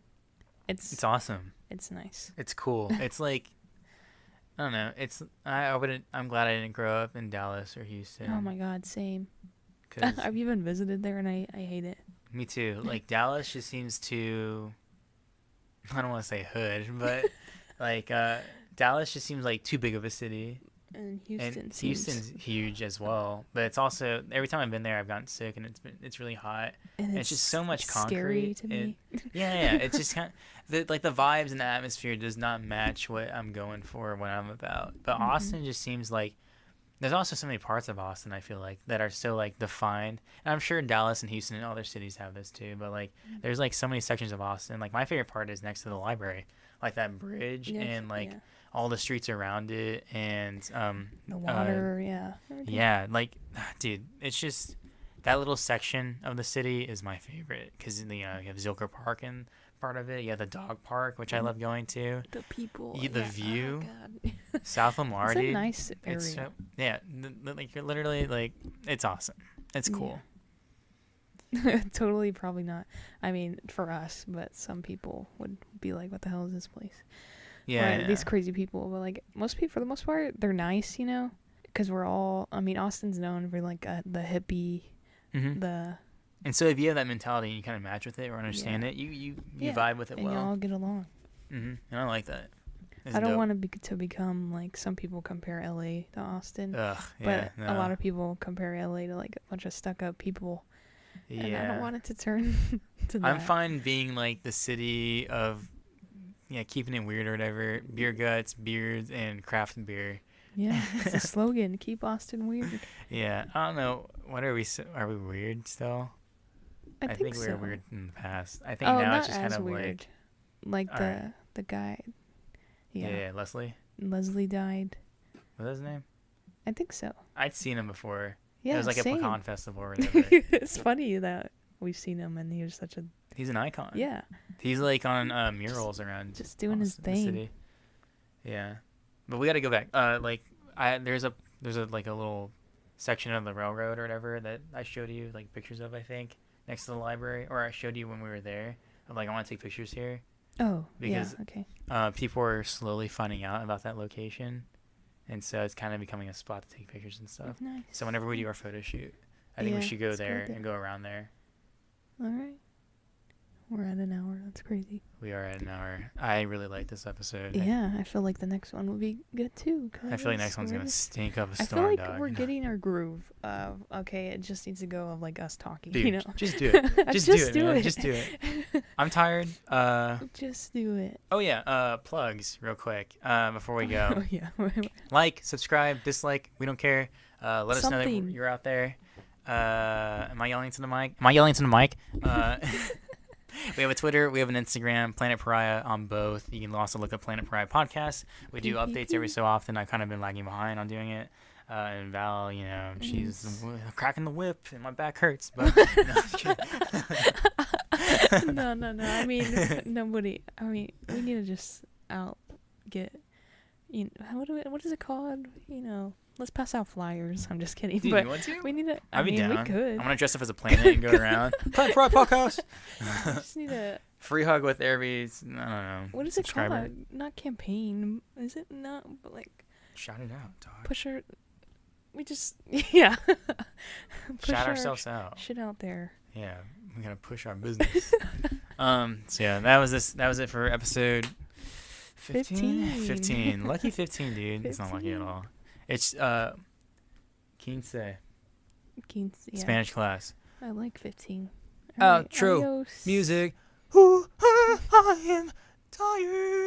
Speaker 1: it's awesome.
Speaker 2: It's nice.
Speaker 1: It's cool. It's like I don't know. It's I wouldn't. I'm glad I didn't grow up in Dallas or Houston.
Speaker 2: Oh my God, same.
Speaker 1: 'Cause
Speaker 2: I've even visited there and I hate it.
Speaker 1: me too. Like Dallas just seems too. I don't want to say hood, but like Dallas just seems like too big of a city.
Speaker 2: And
Speaker 1: And Houston's huge as well, but it's also every time I've been there, I've gotten sick, and it's really hot.
Speaker 2: and
Speaker 1: It's just so much
Speaker 2: scary
Speaker 1: concrete.
Speaker 2: to me.
Speaker 1: Yeah. It's just kind of the vibes and the atmosphere does not match what I'm going for, what I'm about. But
Speaker 2: Mhm.
Speaker 1: Austin just seems like there's also so many parts of Austin I feel like that are so like defined. And I'm sure Dallas and Houston and other cities have this too. But like there's like so many sections of Austin. Like my favorite part is next to the library, like that bridge
Speaker 2: Yes,
Speaker 1: and like
Speaker 2: yeah.
Speaker 1: all the streets around it and
Speaker 2: The water, yeah. Everything.
Speaker 1: yeah, like, dude, it's just that little section of the city is my favorite because you have Zilker Park and part of it. You have the dog park, which I love going to.
Speaker 2: The people.
Speaker 1: The
Speaker 2: yeah.
Speaker 1: view,
Speaker 2: Oh, God.
Speaker 1: South Lamar,
Speaker 2: It's a
Speaker 1: dude.
Speaker 2: nice area.
Speaker 1: It's so, yeah, like you're literally like, it's awesome. It's cool.
Speaker 2: Totally, probably not. I mean, for us, but some people would be like, "What the hell is this place?"
Speaker 1: Yeah,
Speaker 2: Right, these crazy people. But like most people, for the most part, they're nice, you know, because we're all. I mean, Austin's known for like the hippie,
Speaker 1: hmm
Speaker 2: the
Speaker 1: And so if you have that mentality and you kind of match with it or understand
Speaker 2: Yeah.
Speaker 1: it, you
Speaker 2: Yeah,
Speaker 1: vibe with it
Speaker 2: and
Speaker 1: well.
Speaker 2: y'all get along.
Speaker 1: And I like that. It's
Speaker 2: I don't
Speaker 1: dope.
Speaker 2: want to become like some people compare LA to Austin,
Speaker 1: Ugh,
Speaker 2: but
Speaker 1: yeah,
Speaker 2: a lot of people compare LA to like a bunch of stuck up people,
Speaker 1: yeah.
Speaker 2: and I don't want it to turn to that.
Speaker 1: I'm fine being like the city of, keeping it weird or whatever. Beer guts, beers, and craft beer.
Speaker 2: Yeah, it's a slogan. Keep Austin weird.
Speaker 1: Yeah, I don't know. What are we? Are we weird still?
Speaker 2: I think
Speaker 1: we
Speaker 2: so.
Speaker 1: were weird in the past. I think
Speaker 2: Oh,
Speaker 1: now
Speaker 2: not
Speaker 1: it's just
Speaker 2: as
Speaker 1: kind of
Speaker 2: weird. Like
Speaker 1: alright.
Speaker 2: the guy.
Speaker 1: Yeah, Leslie.
Speaker 2: Leslie died.
Speaker 1: What's his name?
Speaker 2: I think so.
Speaker 1: I'd seen him before.
Speaker 2: Yeah,
Speaker 1: It was like
Speaker 2: same.
Speaker 1: a pecan festival or whatever.
Speaker 2: It's funny that we've seen him and he was such a
Speaker 1: He's an icon.
Speaker 2: yeah,
Speaker 1: He's like on murals around
Speaker 2: just doing his
Speaker 1: the
Speaker 2: thing.
Speaker 1: city. Yeah, but we got to go back. There's a like a little section of the railroad or whatever that I showed you like pictures of. I think next to the library, or I showed you when we were there. I'm like, I want to take pictures here.
Speaker 2: Oh,
Speaker 1: Because
Speaker 2: yeah, okay.
Speaker 1: People are slowly finding out about that location, and so it's kind of becoming a spot to take pictures and stuff.
Speaker 2: Nice.
Speaker 1: So whenever we do our photo shoot, I think we
Speaker 2: Yeah,
Speaker 1: should go
Speaker 2: let's go
Speaker 1: there
Speaker 2: there.
Speaker 1: and go around there.
Speaker 2: All right. We're at an hour. That's crazy.
Speaker 1: We are at an hour. I really like this episode.
Speaker 2: Yeah, I feel like the next one will be good too.
Speaker 1: I feel like next one's gonna stink up a
Speaker 2: I feel
Speaker 1: storm,
Speaker 2: like
Speaker 1: dog.
Speaker 2: we're getting our groove of okay. It just needs to go of like us talking.
Speaker 1: Dude,
Speaker 2: you know,
Speaker 1: just do it. Just do it, man.
Speaker 2: it.
Speaker 1: Just do it. I'm tired.
Speaker 2: Just do it.
Speaker 1: Oh yeah. Plugs real quick. Before we go,
Speaker 2: Oh yeah.
Speaker 1: like, subscribe, dislike. We don't care. Let us know that
Speaker 2: Something.
Speaker 1: you're out there. Am I yelling into the mic? Am I yelling into the mic? We have a Twitter. We have an Instagram. Planet Pariah on both. You can also look up Planet Pariah Podcast. We do updates every so often. I've kind of been lagging behind on doing it. And Val, she's cracking the whip, and my back hurts. But no,
Speaker 2: No. I mean, nobody. I mean, we need to just get. What is it called? Let's pass out flyers. I'm just kidding.
Speaker 1: Dude,
Speaker 2: but
Speaker 1: you want to?
Speaker 2: we need to.
Speaker 1: I'd be down.
Speaker 2: We could.
Speaker 1: I'm gonna dress up as a planet and go around. Planet Pariah Podcast.
Speaker 2: We just need a.
Speaker 1: Free hug with every. I don't know.
Speaker 2: What is
Speaker 1: subscriber.
Speaker 2: it called? Not campaign. Is it not? But like
Speaker 1: Shout it out, dog.
Speaker 2: push our. We just yeah.
Speaker 1: Shout ourselves out.
Speaker 2: Shit out there.
Speaker 1: Yeah, we gotta push our business. So yeah, that was it for episode 15. 15. Lucky 15, dude. It's not lucky at
Speaker 2: 15.
Speaker 1: all. It's 15.
Speaker 2: Yeah.
Speaker 1: Spanish class.
Speaker 2: I like 15. All right,
Speaker 1: Outro
Speaker 2: adios.
Speaker 1: music. Ooh, I am tired.